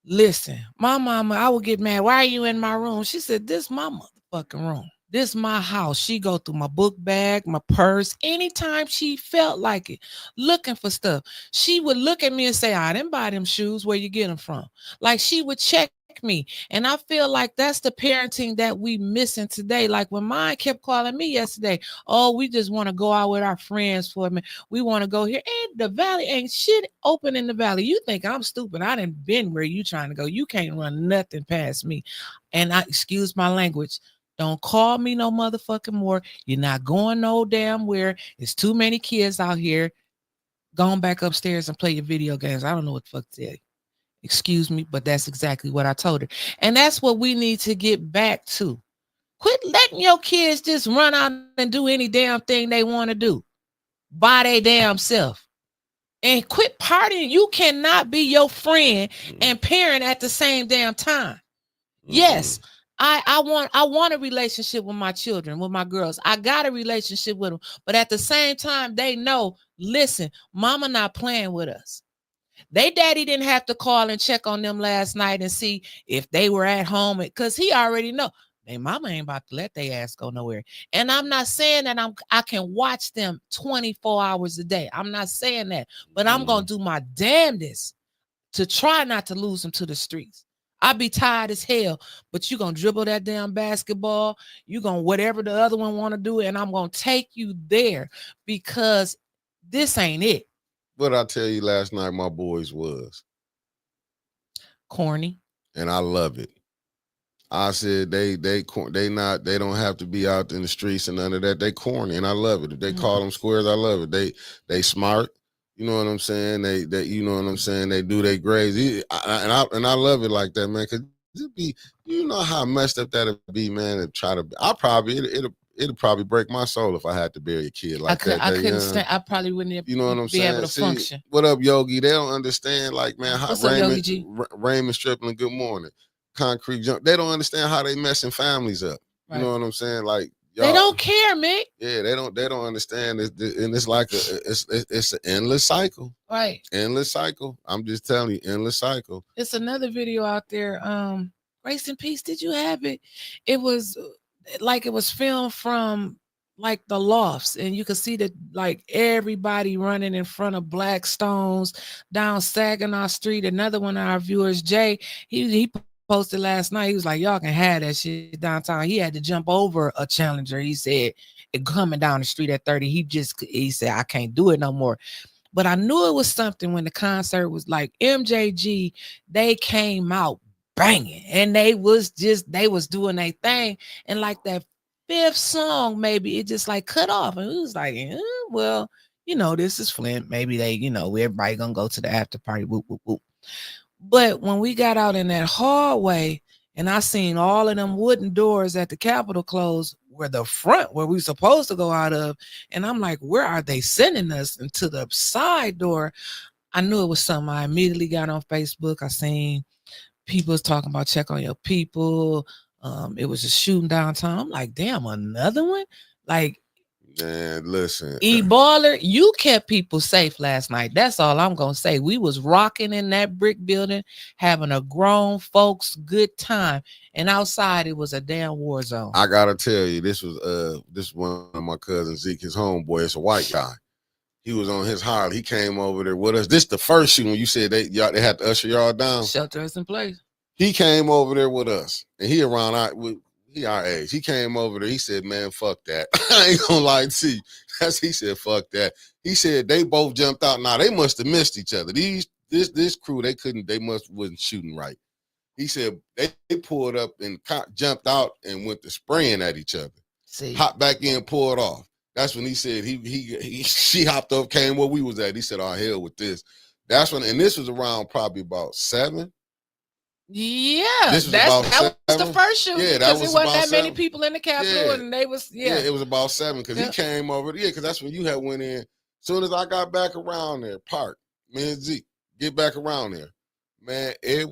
Listen, my mama, I would get mad. Why are you in my room? She said, this my motherfucking room. This my house. She go through my book bag, my purse, anytime she felt like it, looking for stuff. She would look at me and say, I didn't buy them shoes. Where you get them from? Like she would check me. And I feel like that's the parenting that we missing today. Like when mine kept calling me yesterday, oh, we just want to go out with our friends for a minute. We want to go here. And the valley ain't shit open in the valley. You think I'm stupid. I didn't been where you trying to go. You can't run nothing past me. And I excuse my language. Don't call me no motherfucking more. You're not going no damn where. It's too many kids out here. Going back upstairs and play your video games. I don't know what the fuck to tell you. Excuse me, but that's exactly what I told her. And that's what we need to get back to. Quit letting your kids just run out and do any damn thing they want to do by their damn self. And quit partying. You cannot be your friend and parent at the same damn time. Yes, I want a relationship with my children, with my girls. I got a relationship with them. But at the same time, they know, listen, mama not playing with us. They daddy didn't have to call and check on them last night and see if they were at home because he already know. They mama ain't about to let their ass go nowhere. And I'm not saying that I can watch them 24 hours a day. I'm not saying that, but I'm gonna do my damnedest to try not to lose them to the streets. I be tired as hell, but you gonna dribble that damn basketball. You gonna whatever the other one want to do, and I'm gonna take you there because this ain't it. What I tell you last night, my boys was Corny. And I love it. I said they don't have to be out in the streets and none of that. They corny, and I love it. If they call them squares, I love it. They smart. You know what I'm saying? They you know what I'm saying? They do their grades. And I love it like that, man. Cause it be, you know how messed up that'd be, man. To try to, it'll probably break my soul if I had to bury a kid like that. I couldn't stand. I probably wouldn't. You know what I'm be saying? able to function. What up, Yogi? They don't understand, like, man. How, What's up, Yogi G? Raymond Stripling. Good morning. Concrete jump. They don't understand how they messing families up. You know what I'm saying? Like, y'all, they don't care, Mick. Yeah, they don't understand it, and it's like it's an endless cycle. Right. Endless cycle. I'm just telling you, endless cycle. It's another video out there. Grace and Peace. Did you have it? It was like it was filmed from like the lofts, and you could see that like everybody running in front of Blackstones down Saginaw Street. Another one of our viewers, Jay, he posted last night. He was like, y'all can have that shit downtown. He had to jump over a Challenger. He said, it coming down the street at 30. He said, I can't do it no more. But I knew it was something when the concert was like MJG, they came out banging and they was doing their thing. And like that fifth song, maybe it just like cut off. And it was like, well, you know, this is Flint. Maybe they, you know, everybody gonna go to the after party. Whoop, whoop, whoop. But when we got out in that hallway and I seen all of them wooden doors at the Capitol closed where the front where we supposed to go out of, and I'm like, where are they sending us? And to the side door, I knew it was something. I immediately got on Facebook. I seen people was talking about check on your people. It was a shooting downtown. I'm like, damn, another one? Like, man, listen. E-Baller, you kept people safe last night. That's all I'm gonna say. We was rocking in that brick building, having a grown folks good time, and outside it was a damn war zone. I gotta tell you, this was one of my cousins, Zeke, his homeboy. It's a white guy. He was on his Harley. He came over there with us. This the first shooting when you said they had to usher y'all down. Shelter us in place. He came over there with us, and he around our age. He came over there. He said, "Man, fuck that." I ain't gonna lie to you. He said, "Fuck that." He said they both jumped out. Now they must have missed each other. This crew they wasn't shooting right. He said they pulled up and jumped out and went to spraying at each other. See, hopped back in, pulled off. That's when he said she hopped up, came where we was at. He said, "Oh hell with this." That's when, and this was around probably about 7. Yeah, This was that about was the 7. first shooting Yeah, that because it was wasn't about that many 7. people in the Capitol, Yeah. and they was Yeah, it was about 7 because he Yep. came over. Yeah, because that's when you had went in. Soon as I got back around there, park, me and Zeke, get back around there. Man, he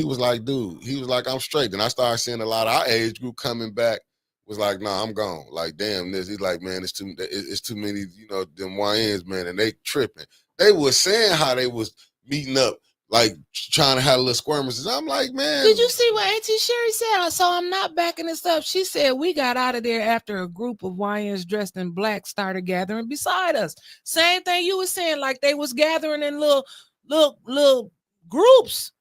was like, dude, he was like, I'm straight. Then I started seeing a lot of our age group coming back. Was like, nah, I'm gone. Like, damn, this. He's like, man, it's too many, them YNs, man, and they tripping. They was saying how they was meeting up, like trying to have a little skirmishes. I'm like, man. Did you see what Auntie Sherry said? So I'm not backing this up. She said we got out of there after a group of YNs dressed in black started gathering beside us. Same thing you were saying, like they was gathering in little groups.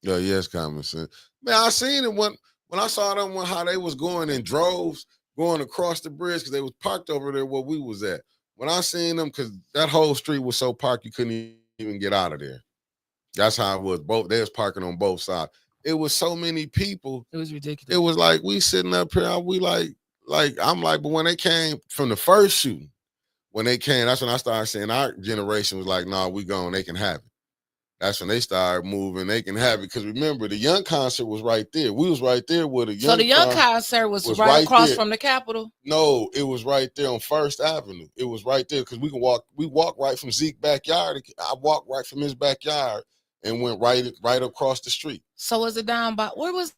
Yeah, yes, common sense. Man, I seen it when I saw them how they was going in droves, going across the bridge because they was parked over there where we was at. When I seen them, because that whole street was so parked you couldn't even get out of there. That's how it was. They was parking on both sides. It was so many people. It was ridiculous. It was like we sitting up here. We like I'm like, but when they came from the first shooting, when they came, that's when I started saying our generation was like, nah, we gone. They can have it. That's when they started moving. They can have it because remember the young concert was right there. We was right there with a young. So the young concert was right across from the Capitol. No, it was right there on First Avenue. It was right there because we can walk. We walked right from Zeke's backyard. I walked right from his backyard and went right across the street. So was it down by where was?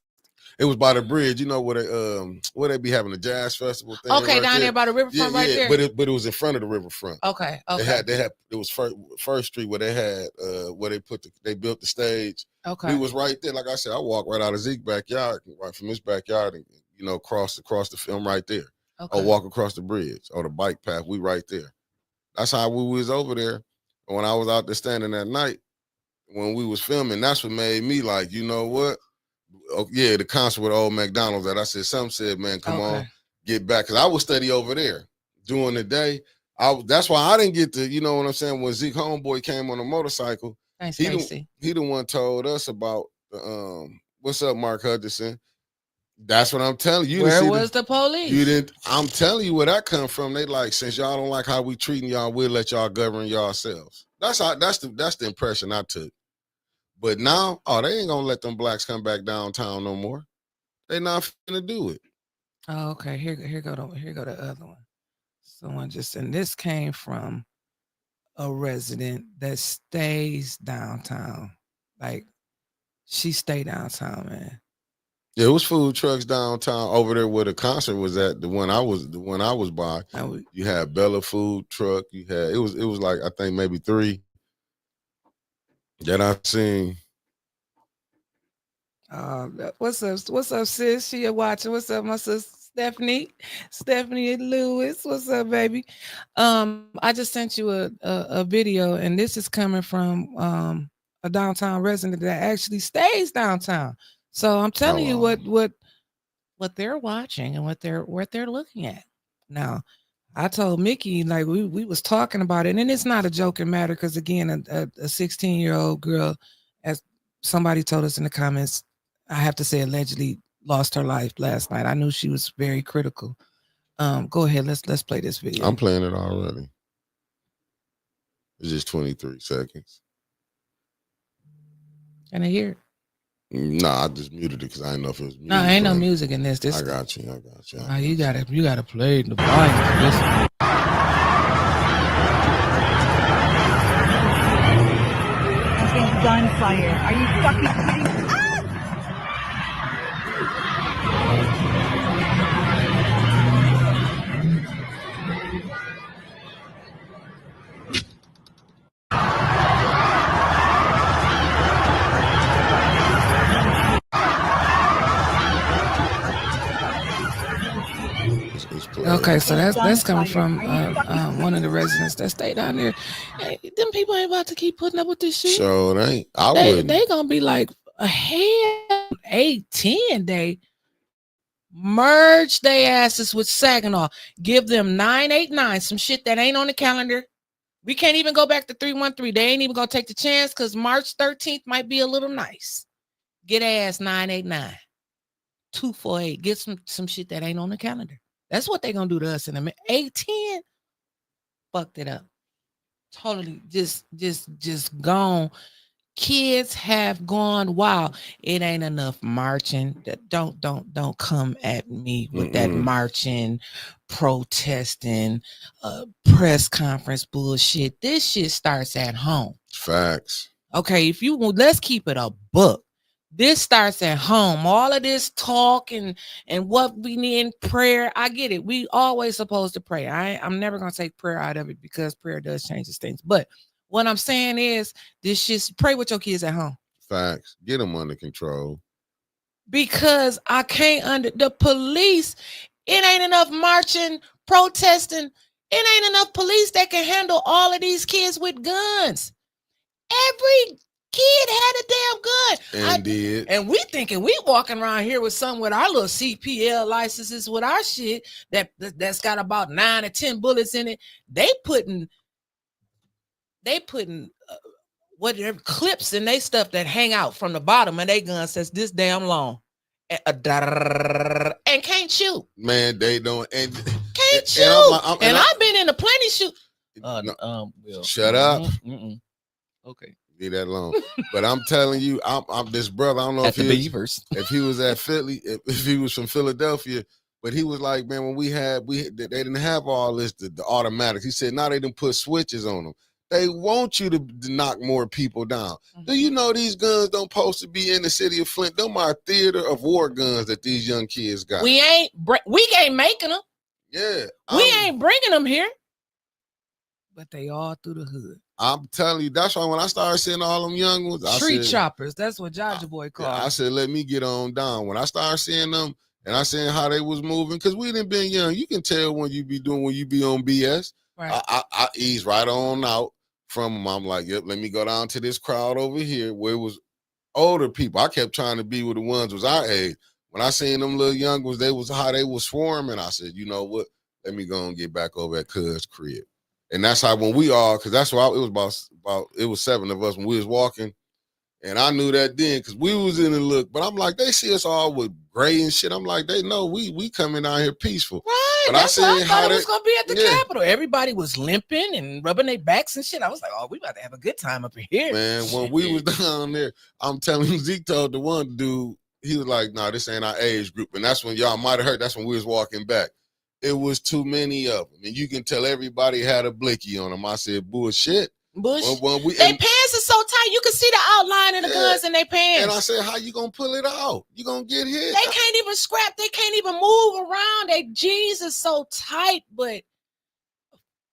It was by the bridge, where they be having a jazz festival thing. Okay, right down there by the riverfront, right there. But it was in front of the riverfront. Okay. They had it was first street where they had where they built the stage. Okay. We was right there. Like I said, I walked right out of Zeke's backyard, right from his backyard, and across the film right there. Okay. Or walk across the bridge or the bike path. We right there. That's how we was over there. And when I was out there standing that night, when we was filming, that's what made me like, you know what? Oh, yeah, the concert with old McDonald's that I said, some said, man, come on, get back. Because I was steady over there during the day. That's why I didn't get to, you know what I'm saying, when Zeke Homeboy came on a motorcycle, he the one told us about, what's up, Mark Hutchinson? That's what I'm telling you. Where was the police? You didn't. I'm telling you where that come from. They like, since y'all don't like how we treating y'all, we'll let y'all govern yourselves. That's the impression I took. But now, they ain't gonna let them blacks come back downtown no more. They not finna do it. Oh, okay. Here go the other one. Someone just and this came from a resident that stays downtown. Like she stay downtown, man. Yeah, it was food trucks downtown over there where the concert was at. The one I was by. You had Bella Food Truck. You had it was like I think maybe 3 that I seen. What's up, sis? She watching. What's up, my sister Stephanie Lewis? What's up, baby? I just sent you a video, and this is coming from a downtown resident that actually stays downtown. So I'm telling you what they're watching and what they're looking at. Now, I told Mickey, like we was talking about it, and it's not a joking matter because again, a 16-year-old girl, as somebody told us in the comments, I have to say allegedly lost her life last night. I knew she was very critical. Go ahead, let's play this video. I'm playing it already. It's just 23 seconds. Can I hear it? Nah, I just muted it because I didn't know if it was music. No, ain't no music in this. I got you. You gotta play the volume. Listen. Gunfire. Are you fucking kidding me? Okay, so that's coming from one of the residents that stay down there. Hey, them people ain't about to keep putting up with this shit. So they ain't. They gonna be like a hell 8-10 day. Merge their asses with Saginaw. Give them 989, some shit that ain't on the calendar. We can't even go back to 313. They ain't even gonna take the chance because March 13th might be a little nice. Get ass 989. 248. Get some shit that ain't on the calendar. That's what they're gonna do to us in a minute. 8-10 fucked it up. Totally just gone. kids have gone wild. It ain't enough marching. Don't come at me with that marching, protesting, press conference bullshit. This shit starts at home. Facts. Okay, if you let's keep it a book. This starts at home. All of this talk and what we need in prayer. I get it. We always supposed to pray. I'm never gonna take prayer out of it because prayer does change things. But what I'm saying is, this shit. Pray with your kids at home. Facts. Get them under control. Because I can't under the police. It ain't enough marching, protesting. It ain't enough police that can handle all of these kids with guns. Every kid had a damn gun. And did. And we thinking we walking around here with some with our little CPL licenses with our shit that's got about 9 or 10 bullets in it. They putting whatever clips in they stuff that hang out from the bottom and they gun says this damn long. And can't shoot. Man, they don't and can't shoot. And I've been in a plenty shoot. Well, shut up. Okay. Leave that alone. But I'm telling you, I'm this brother. I don't know if he was at Philly, if he was from Philadelphia, but he was like, man, when they didn't have all this, the automatics. He said, now they didn't put switches on them. They want you to knock more people down. Do you know these guns don't supposed to be in the city of Flint? Them are theater of war guns that these young kids got. We ain't making them. Yeah. We ain't bringing them here. But they all through the hood. I'm telling you, that's why when I started seeing all them young ones, Tree choppers, that's what Jaja Boy called. I said, let me get on down. When I started seeing them and I seen how they was moving, because we didn't been young. You can tell when you be on BS. Right. I ease right on out from them. I'm like, yep, let me go down to this crowd over here where it was older people. I kept trying to be with the ones was our age. When I seen them little young ones, they was how they was swarming. I said, you know what? Let me go and get back over at Cuz crib. And that's how when we all, because that's why it was about it was 7 of us when we was walking. And I knew that then because we was in the look. But I'm like, they see us all with gray and shit. I'm like, they know we coming out here peaceful. Right. But that's why I thought it was going to be at the Capitol. Everybody was limping and rubbing their backs and shit. I was like, oh, we about to have a good time up here. Man, when we was down there, I'm telling you, Zeke told the one dude, he was like, nah, this ain't our age group. And that's when y'all might have heard, that's when we was walking back. It was too many of them. And you can tell everybody had a blicky on them. I said, bullshit. Their pants are so tight, you can see the outline of the guns in their pants. And I said, how you gonna pull it out? You gonna get hit. They can't even scrap. They can't even move around. Their jeans are so tight, but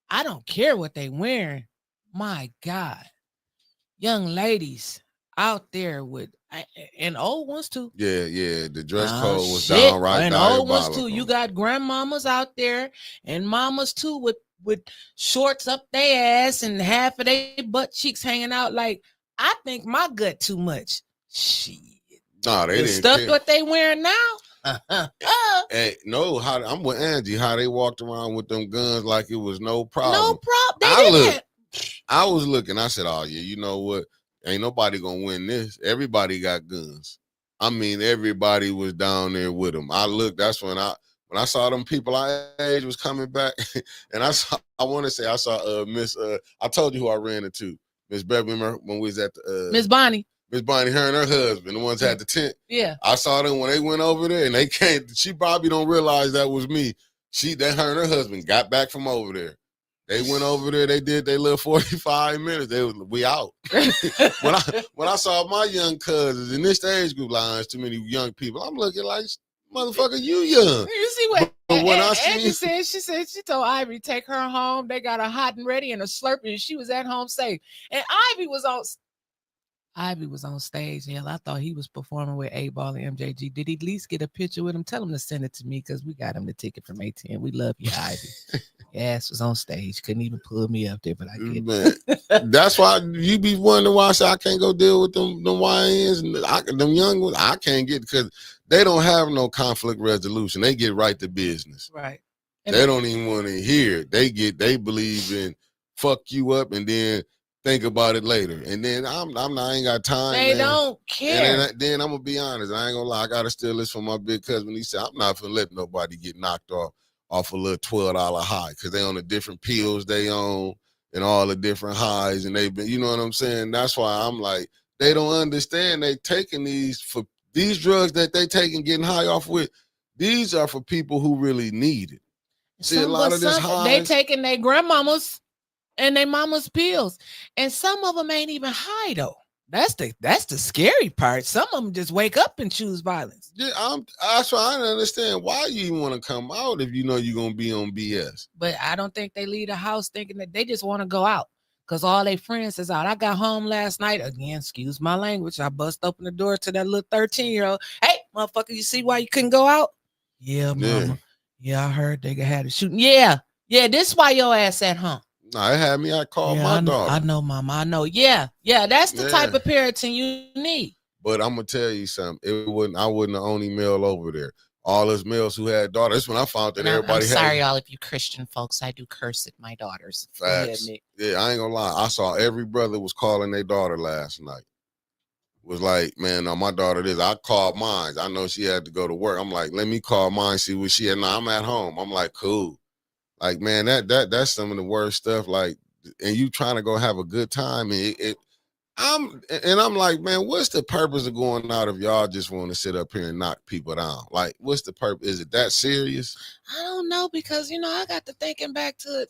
I don't care what they wearing. My God. Young ladies out there with, and old ones too. Yeah. The dress code was downright. And old ones too. You got grandmamas out there and mamas too with shorts up their ass and half of their butt cheeks hanging out. Like, I think my gut too much. Shit. Nah, they didn't stuff care. What they wearing now. Hey, no, I'm with Angie. How they walked around with them guns like it was no problem. No problem. I was looking. I said, oh yeah, you know what? Ain't nobody gonna win this. Everybody got guns. I mean, everybody was down there with them. I looked. That's when I saw them people our age was coming back, and I want to say I saw Miss. I told you who I ran into, Miss Beverly. Remember when we was at the Miss Bonnie. Miss Bonnie, her and her husband, the ones that had the tent. Yeah. I saw them when they went over there, and they came. She probably don't realize that was me. Her and her husband got back from over there. They went over there. They did their little 45 minutes. We out. when I saw my young cousins in this age group lines, too many young people. I'm looking like, motherfucker, you young. You see what? But when Angie said, she told Ivy take her home. They got a hot and ready and a Slurpee, and she was at home safe. And Ivy was on stage. Hell, I thought he was performing with A-Ball and MJG. Did he at least get a picture with him? Tell him to send it to me because we got him the ticket from ATN. We love you, Ivy. Ass was on stage. Couldn't even pull me up there, but I get it. That's why you be wondering why I say I can't go deal with them YNs and them young ones. I can't get because they don't have no conflict resolution. They get right to business. Right. And they don't even want to hear it. They believe in fuck you up and then think about it later. And then I ain't got time. They don't care. And then I'm gonna be honest. I ain't gonna lie. I gotta steal this from my big cousin. He said, I'm not gonna let nobody get knocked off a little $12 high because they on the different pills they own and all the different highs and they've been, you know what I'm saying? That's why I'm like, they don't understand they taking these drugs that they taking getting high off with. These are for people who really need it. See, a lot of this high. They taking their grandmamas and their mama's pills, and some of them ain't even high though. That's the scary part. Some of them just wake up and choose violence. Yeah, that's why I don't understand why you even want to come out if you know you're gonna be on BS. But I don't think they leave the house thinking that they just want to go out because all their friends is out. I got home last night again. Excuse my language. I bust open the door to that little 13-year-old. Hey, motherfucker, you see why you couldn't go out? Yeah, mama. Yeah, I heard they had a shooting. Yeah, this why your ass at home. No, it had me. I called my daughter. I know, mama. I know. Yeah. That's the type of parenting you need. But I'm gonna tell you something. I wasn't the only male over there. All us males who had daughters. That's when I found that everybody. I'm sorry, all of you Christian folks. I do curse at my daughters. Facts. Yeah, I ain't gonna lie. I saw every brother was calling their daughter last night. Was like, man, no, my daughter this. I called mine. I know she had to go to work. I'm like, let me call mine, see what she had. No, I'm at home. I'm like, cool. Like, man, that's some of the worst stuff. Like, and you trying to go have a good time, and I'm like, man, what's the purpose of going out if y'all just want to sit up here and knock people down? Like, what's the purpose? Is it that serious? I don't know, because I got to thinking back to it.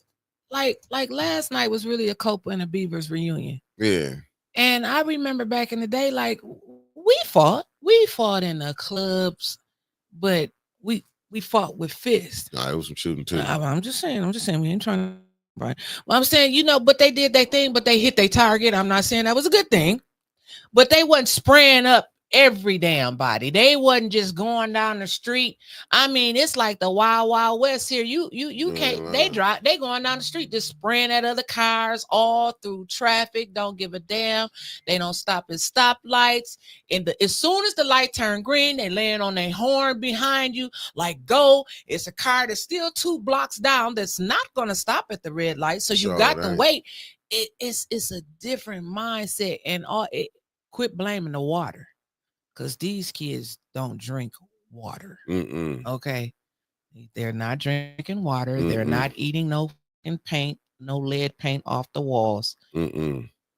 Like last night was really a Copa and the Beavers reunion. Yeah. And I remember back in the day, like we fought in the clubs, but we fought with fists. Nah, it was some shooting too. I'm just saying we ain't trying to. Right. Well, I'm saying, but they did their thing, but they hit their target. I'm not saying that was a good thing, but they wasn't spraying up every damn body. They wasn't just going down the street. I mean, it's like the Wild Wild West here. You can't. They going down the street just spraying at other cars all through traffic. Don't give a damn. They don't stop at stoplights. As soon as the light turn green, they laying on their horn behind you like go. It's a car that's still 2 blocks down that's not going to stop at the red light, so you got to wait. It's a different mindset, and quit blaming the water. Because these kids don't drink water. Okay? They're not drinking water. They're not eating no paint, no lead paint off the walls.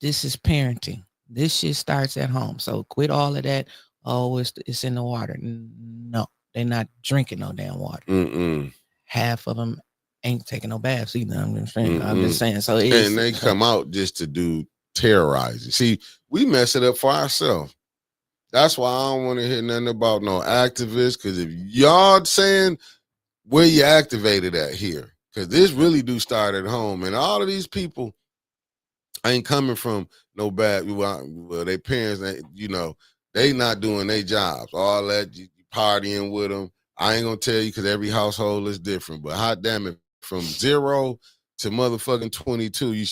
This is parenting. This shit starts at home. So quit all of that. Oh, it's in the water. No, they're not drinking no damn water. Half of them ain't taking no baths either. I'm just saying. So and they come out just to do terrorizing. See, we mess it up for ourselves. That's why I don't want to hear nothing about no activists, because if y'all saying where you activated at here, because this really do start at home, and all of these people ain't coming from no bad, well, their parents, they not doing their jobs. All that, you partying with them. I ain't going to tell you because every household is different, but hot damn it, from 0 to motherfucking 22,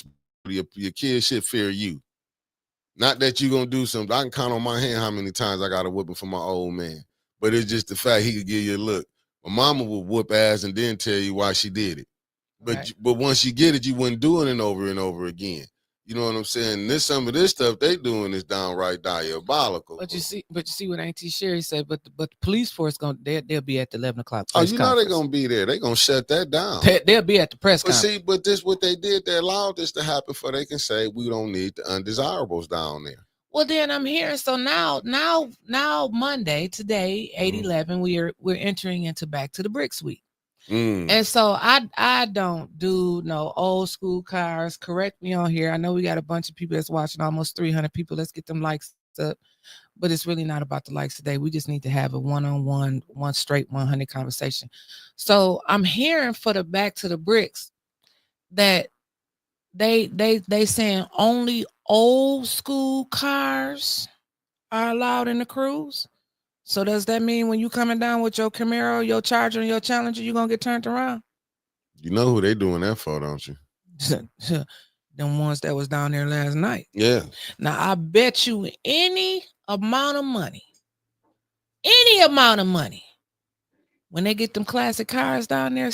your kids should fear you. Not that you're going to do something. I can count on my hand how many times I got a whipping for my old man. But it's just the fact he could give you a look. My mama would whoop ass and then tell you why she did it. But once you get it, you wouldn't doing it over and over again. You know what I'm saying? Some of this stuff they doing is downright diabolical. But you see what Auntie Sherry said. But the police force they'll be at the 11 o'clock. Oh, you know they're gonna be there. They're gonna shut that down. They'll be at the press conference. See, but this what they did. They allowed this to happen for they can say we don't need the undesirables down there. Well, then I'm hearing. So now Monday today 8/11 we're entering into Back to the Bricks week. And so I don't do no old school cars. Correct me on here. I know we got a bunch of people that's watching, almost 300 people. Let's get them likes up. But it's really not about the likes today. We just need to have a one-on-one, one straight 100 conversation. So I'm hearing for the Back to the Bricks that they saying only old school cars are allowed in the cruise. So does that mean when you coming down with your Camaro, your Charger, and your Challenger, you gonna get turned around? You know who they doing that for, don't you? Them ones that was down there last night. Yeah. Now I bet you any amount of money, when they get them classic cars down there,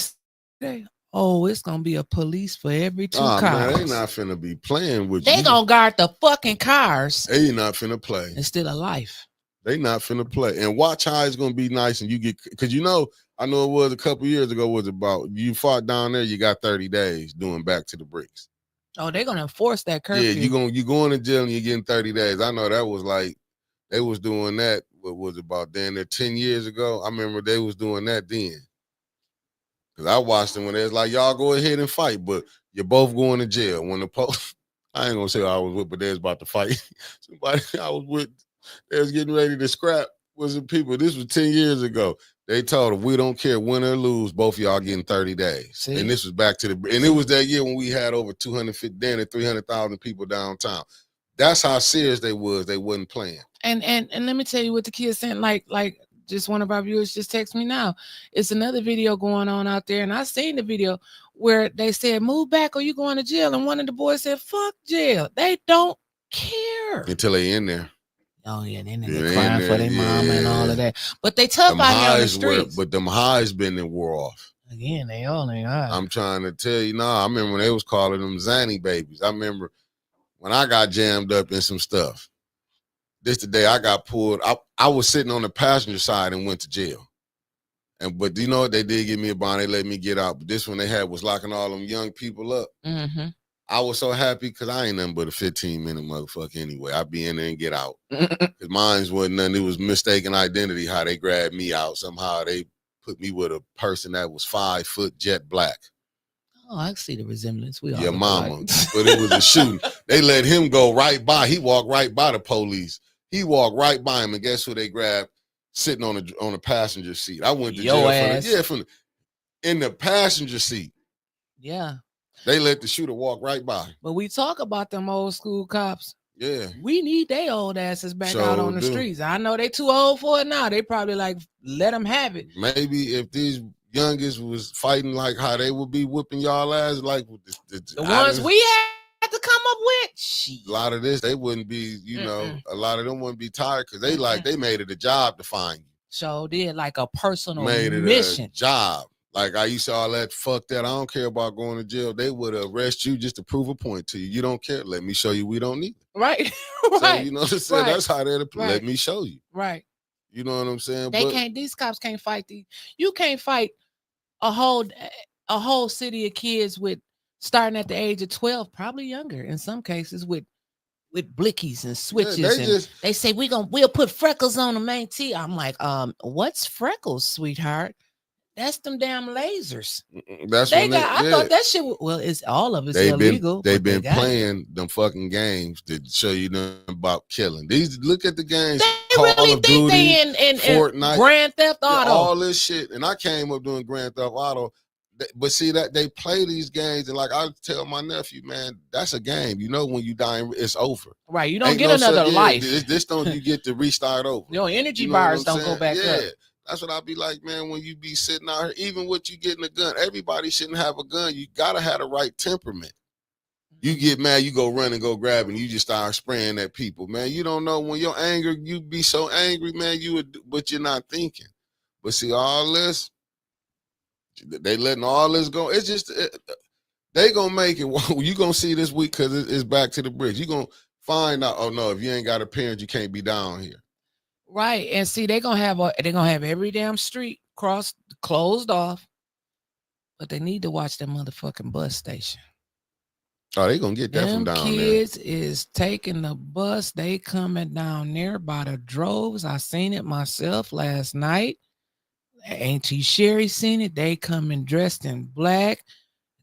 it's gonna be a police for every 2 cars. Man, they not finna be playing with you. They gonna guard the fucking cars. They not finna play. It's still a life. They not finna play. And watch how it's gonna be nice and you get, because I know it was a couple years ago, was about you fought down there, you got 30 days doing Back to the Bricks. Oh, they're gonna enforce that curfew. Yeah, you going to jail and you're getting 30 days. I know that was like they was doing that. What was it about then? 10 years ago. I remember they was doing that then. Cause I watched them when they was like, y'all go ahead and fight, but you're both going to jail. When the police, I ain't gonna say I was with, but they was about to fight. Somebody I was with, they was getting ready to scrap. Was it people? This was 10 years ago. They told them we don't care win or lose, both of y'all getting 30 days. See? And this was back to and it was that year when we had over 250, then and 300,000 people downtown. That's how serious they was. They wasn't playing. And let me tell you what the kids saying. Like just one of our viewers just text me now. It's another video going on out there, and I seen the video where they said, "Move back, or you going to jail." And one of the boys said, "Fuck jail." They don't care until they in there. Oh yeah, then they're crying for their mama and all of that. But they tough out here on the streets. But them highs been in wore off. Again, they all ain't high. I'm trying to tell you, I remember when they was calling them Zanny babies. I remember when I got jammed up in some stuff. This the day I got pulled. I was sitting on the passenger side and went to jail. But you know what? They did give me a bond. They let me get out. But this one they had was locking all them young people up. Mm-hmm. I was so happy because I ain't nothing but a 15-minute motherfucker anyway. I'd be in there and get out. Because mine wasn't nothing. It was mistaken identity how they grabbed me out. Somehow they put me with a person that was 5 foot jet black. Oh, I see the resemblance. We all your mama. But it was a shooting. They let him go right by. He walked right by the police. He walked right by him, and guess who they grabbed sitting on a passenger seat? I went to jail in the passenger seat. Yeah. They let the shooter walk right by. But we talk about them old school cops. Yeah. We need their old asses back out on the streets. I know they too old for it now. They probably like let them have it. Maybe if these youngest was fighting like how they would be whipping y'all ass, like the ones we had to come up with. Shit. A lot of this, they wouldn't be, a lot of them wouldn't be tired because they made it a job to find you. So did like a personal made it mission. A job. Like I used to all that, fuck that. I don't care about going to jail. They would arrest you just to prove a point to you. You don't care. Let me show you we don't need it. Right. So, you know what I'm saying? That's how they're let me show you. Right. You know what I'm saying? These cops can't fight you can't fight a whole city of kids with starting at the age of 12, probably younger in some cases with blickies and switches. They say we'll put freckles on the main tee. I'm like, what's freckles, sweetheart? That's them damn lasers. That's I thought that shit. Well, it's all of it's illegal. They've been playing them fucking games to show you nothing about killing. Look at the games. They Call really of think Duty, they in Fortnite, Grand Theft Auto, all this shit. And I came up doing Grand Theft Auto. But see that they play these games, and like I tell my nephew, man, that's a game. You know, when you die, it's over. Right. You don't get another life. This don't you get to restart over. Your energy bars don't go back up. That's what I'll be like, man, when you be sitting out here, even with you getting a gun, everybody shouldn't have a gun. You got to have the right temperament. You get mad, you go run and go grab, and you just start spraying at people, man. You don't know when your anger, you be so angry, man, but you're not thinking. But see, all this, they letting all this go. It's just, they going to make it. You going to see this week because it's back to the bridge. You going to find out, oh, no, if you ain't got a parent, you can't be down here. Right, and see, they're gonna have every damn street closed off, but they need to watch that motherfucking bus station. Oh, they gonna get that from down there. Kids is taking the bus. They coming down there by the droves. I seen it myself last night. Auntie Sherry seen it. They coming dressed in black.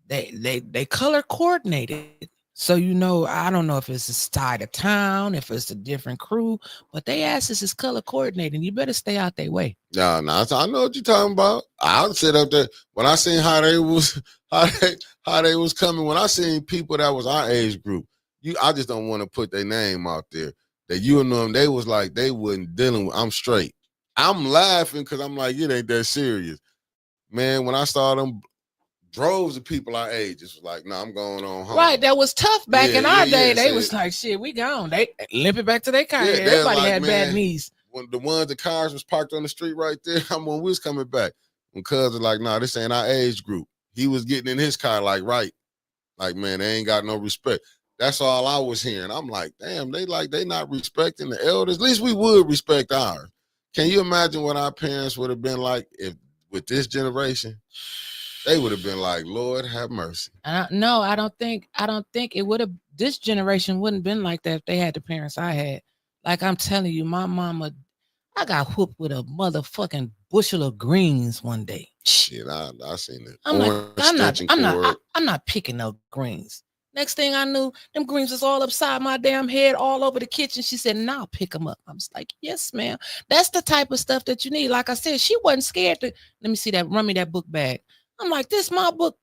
They color coordinated. So, I don't know if it's a side of town, if it's a different crew, but they asses is color coordinating. You better stay out their way. No, I know what you're talking about. I'll sit up there when I seen how they was coming. When I seen people that was our age group, I just don't want to put their name out there. That you know them, they was like they wasn't dealing with. I'm straight. I'm laughing because I'm like, it ain't that serious, man. When I saw them. Droves of people our age was like, no, I'm going on home. Right, that was tough back in our day. They was like, shit, we gone. They limping back to their car. Everybody had bad knees. When the cars was parked on the street right there, when we was coming back. When cuz was like, nah, this ain't our age group. He was getting in his car like, man, they ain't got no respect. That's all I was hearing. I'm like, damn, they not respecting the elders. At least we would respect ours. Can you imagine what our parents would have been like if with this generation? They would have been like, Lord have mercy. No, I don't think it would have. This generation wouldn't been like that if they had the parents I had. Like I'm telling you, my mama, I got whooped with a motherfucking bushel of greens one day. Shit, I seen it. I'm like, Orange extension cord. I'm not picking no greens. Next thing I knew, them greens was all upside my damn head, all over the kitchen. She said, "Now pick them up." I was like, "Yes, ma'am." That's the type of stuff that you need. Like I said, she wasn't scared to. Let me see that. Run me that book bag. I'm like, "This my book."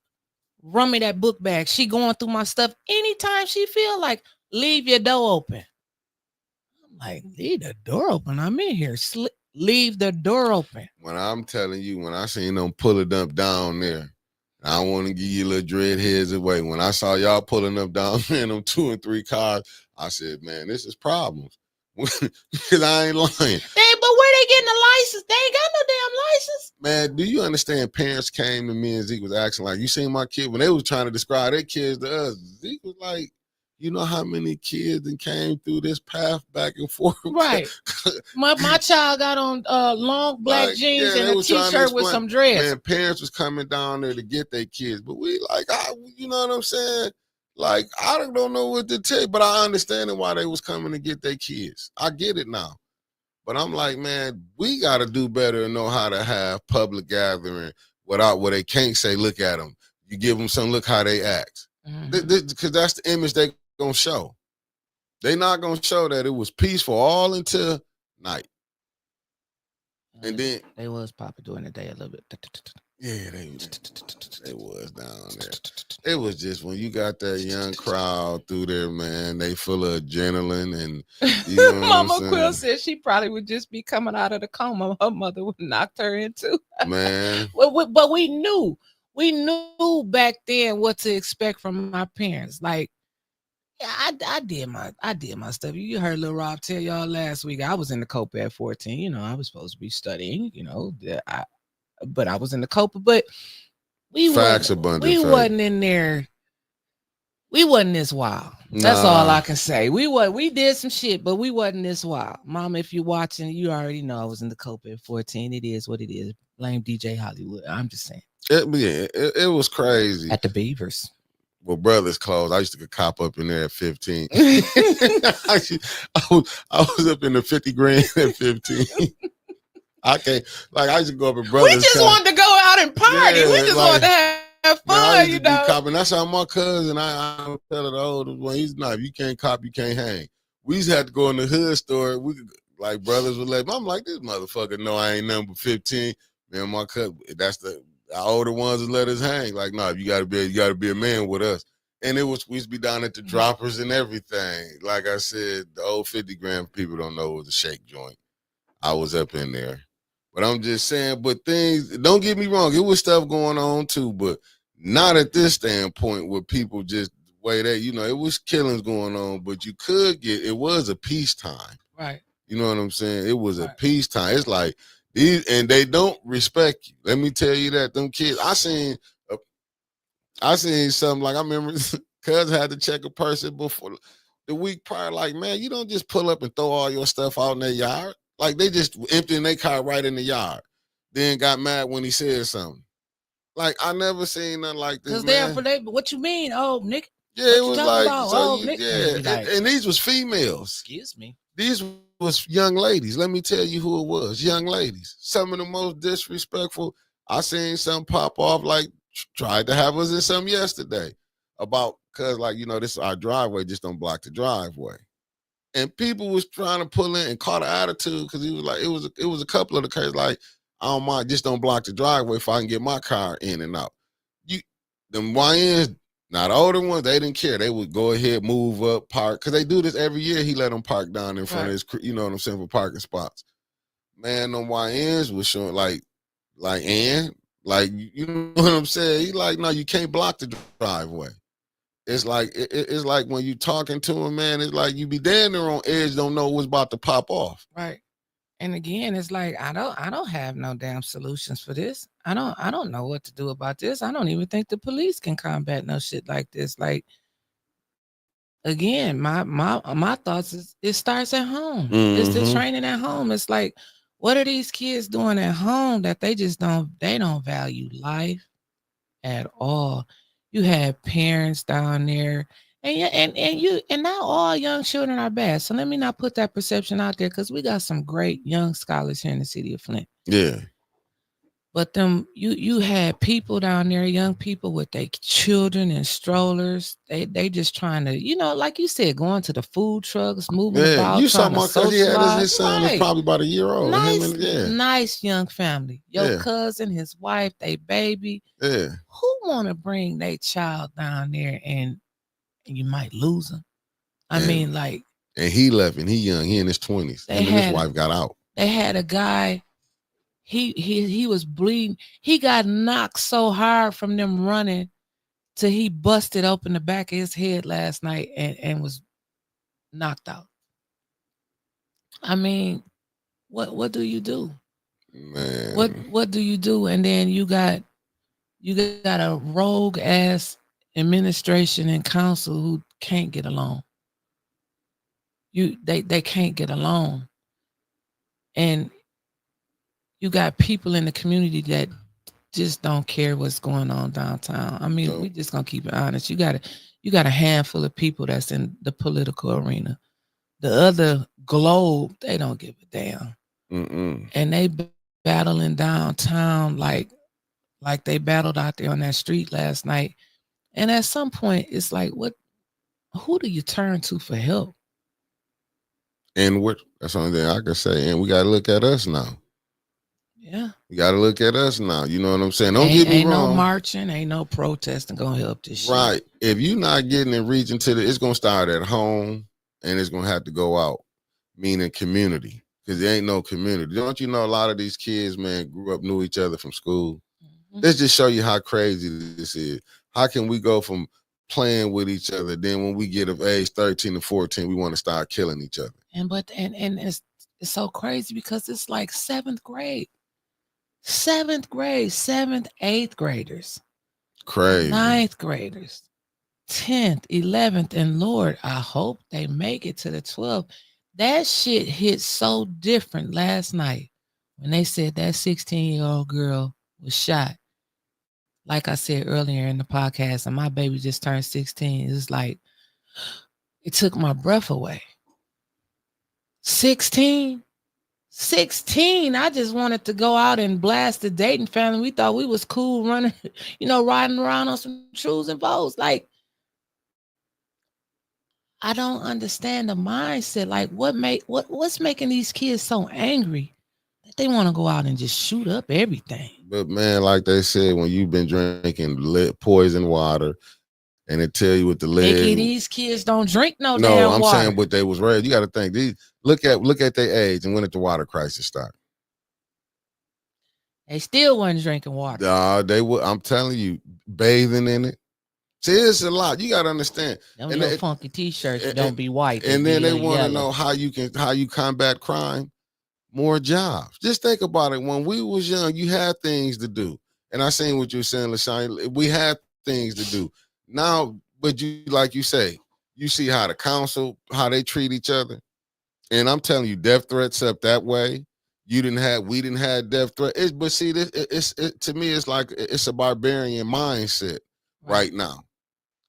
Run me that book bag. She going through my stuff anytime she feel like. Leave your door open. I'm like, leave the door open. I'm in here. Leave the door open. When I'm telling you, when I seen them pull it up down there, I don't want to give you little dreadheads away. When I saw y'all pulling up down there in them 2 and 3 cars, I said, man, this is problems. Because I ain't lying. But where they getting the license? They ain't got no damn license. Man, do you understand? Parents came to me and Zeke was asking, like, you seen my kid? When they was trying to describe their kids to us, Zeke was like, you know how many kids that came through this path back and forth? Right. my child got on long black jeans and a t-shirt with some dreads. Man, parents was coming down there to get their kids. But we like, you know what I'm saying? Like, I don't know what to tell you, but I understand why they was coming to get their kids. I get it now. But I'm like, man, we got to do better and know how to have public gathering without where they can't say, look at them. You give them some, look how they act. Because that's the image they going to show. They not going to show that it was peaceful all until night. And then they was popping during the day a little bit. Yeah, they was down there. It was just when you got that young crowd through there, man, they full of adrenaline and you know Mama Quill said she probably would just be coming out of the coma her mother would knocked her into. Man. But we knew back then what to expect from my parents. Like, yeah, I did my stuff. You heard Lil Rob tell y'all last week. I was in the Copa at 14. You know, I was supposed to be studying. You know, but I was in the Copa. But we wasn't in there. We wasn't this wild. That's all I can say. We did some shit, but we wasn't this wild. Mom, if you're watching, you already know I was in the Copa at 14. It is what it is. Blame DJ Hollywood. I'm just saying. It was crazy. At the Beavers. Well, brothers closed. I used to cop up in there at 15. I was up in the 50 grand at 15. I used to go up in brothers. We just wanted to go out and party. Yeah, we just wanted to have fun, you know. Copping. That's how my cousin, I don't tell the oldest one, he's not, if you can't cop, you can't hang. We used to have to go in the hood store. We could, like, brothers would let me. I'm like, this motherfucker know I ain't number 15. Man, my cousin, that's the older ones that let us hang. Like, no, you gotta be a man with us. And we used to be down at the droppers and everything. Like I said, the old 50 gram people don't know it was a shake joint. I was up in there. But I'm just saying, but things, don't get me wrong, it was stuff going on too, but not at this standpoint where people just the way that, you know, it was killings going on, but it was a peacetime. Right. You know what I'm saying? It was a peacetime. It's like, and they don't respect you. Let me tell you that. Them kids, I seen something like, I remember cuz had to check a person before the week prior, like, man, you don't just pull up and throw all your stuff out in their yard. Like, they just emptying their car right in the yard. Then got mad when he said something. Like, I never seen nothing like this, man. What you mean? Oh, Nick. Yeah, it was like, and these was females. Excuse me. These was young ladies. Let me tell you who it was. Young ladies. Some of the most disrespectful. I seen some pop off, like, tried to have us in some yesterday about, cause like, you know, this is our driveway, just don't block the driveway. And people was trying to pull in and caught an attitude because he was like, it was a couple of the cases like, I don't mind, just don't block the driveway if I can get my car in and out. Them YNs, not the older ones, they didn't care. They would go ahead, move up, park, because they do this every year. He let them park down in front of his, you know what I'm saying, for parking spots. Man, them YNs was showing like, you know what I'm saying? He like, no, you can't block the driveway. It's like it's like when you talking to him, man, it's like you be down there on edge, don't know what's about to pop off. Right. And again, it's like I don't have no damn solutions for this. I don't know what to do about this. I don't even think the police can combat no shit like this. Like, again, my thoughts is it starts at home. Mm-hmm. It's the training at home. It's like, what are these kids doing at home that they don't value life at all. You had parents down there, and and not all young children are bad. So let me not put that perception out there because we got some great young scholars here in the city of Flint. Yeah. But you had people down there, young people with their children and strollers. They just trying to, like you said, going to the food trucks, moving Yeah. about, You saw trying to my cousin. He had his, socialize. his son was Right. probably about a year old. And him Nice, and yeah. nice young family. Your Yeah. cousin, his wife, they baby. Yeah. Who want to bring their child down there and you might lose them? I And- mean, like And he left and he young. He in his 20s. They Him and his had- wife got out. they had a guy. He was bleeding. He got knocked so hard from them running till he busted open the back of his head last night and was knocked out. I mean, what do you do? Man. What do you do? And then you got a rogue ass administration and council who can't get along. They can't get along. And you got people in the community that just don't care what's going on downtown. I mean, we just gonna keep it honest. You got a handful of people that's in the political arena. The other globe, they don't give a damn. Mm-mm. And they battling downtown like they battled out there on that street last night. And at some point, it's like, who do you turn to for help? And that's the only thing I can say. And we got to look at us now. Yeah. You got to look at us now. You know what I'm saying? Don't get me wrong. Ain't no marching, ain't no protesting gonna help this shit. Right. If you're not getting it reaching it's gonna start at home and it's gonna have to go out, meaning community. Because there ain't no community. Don't you know a lot of these kids, man, grew up, knew each other from school? Mm-hmm. Let's just show you how crazy this is. How can we go from playing with each other, then when we get of age 13 and 14, we want to start killing each other? And it's so crazy because it's like seventh grade, 8th graders, crazy, 9th graders, 10th, 11th, and Lord, I hope they make it to the 12th. That shit hit so different last night when they said that 16-year-old girl was shot. Like I said earlier in the podcast, and my baby just turned 16. It's like, it took my breath away. 16? I just wanted to go out and blast the Dayton family. We thought we was cool running, riding around on some trues and bows. Like, I don't understand the mindset. Like, what's making these kids so angry that they want to go out and just shoot up everything? But man, like they said, when you've been drinking poison water, and it tell you what the lead. These kids don't drink no damn I'm water. saying what they was raised. You got to think these. Look at their age and when did the water crisis start? They still wasn't drinking water. They would. I'm telling you, bathing in it. See, it's a lot. You got to understand. Them little funky T-shirts don't be white. And then they want to know how you combat crime. More jobs. Just think about it. When we was young, you had things to do. And I seen what you're saying, LaShawn. We had things to do. Now, but like you say, you see how the council, how they treat each other. And I'm telling you, death threats up that way. We didn't have death threats. But see, to me, it's like it's a barbarian mindset right now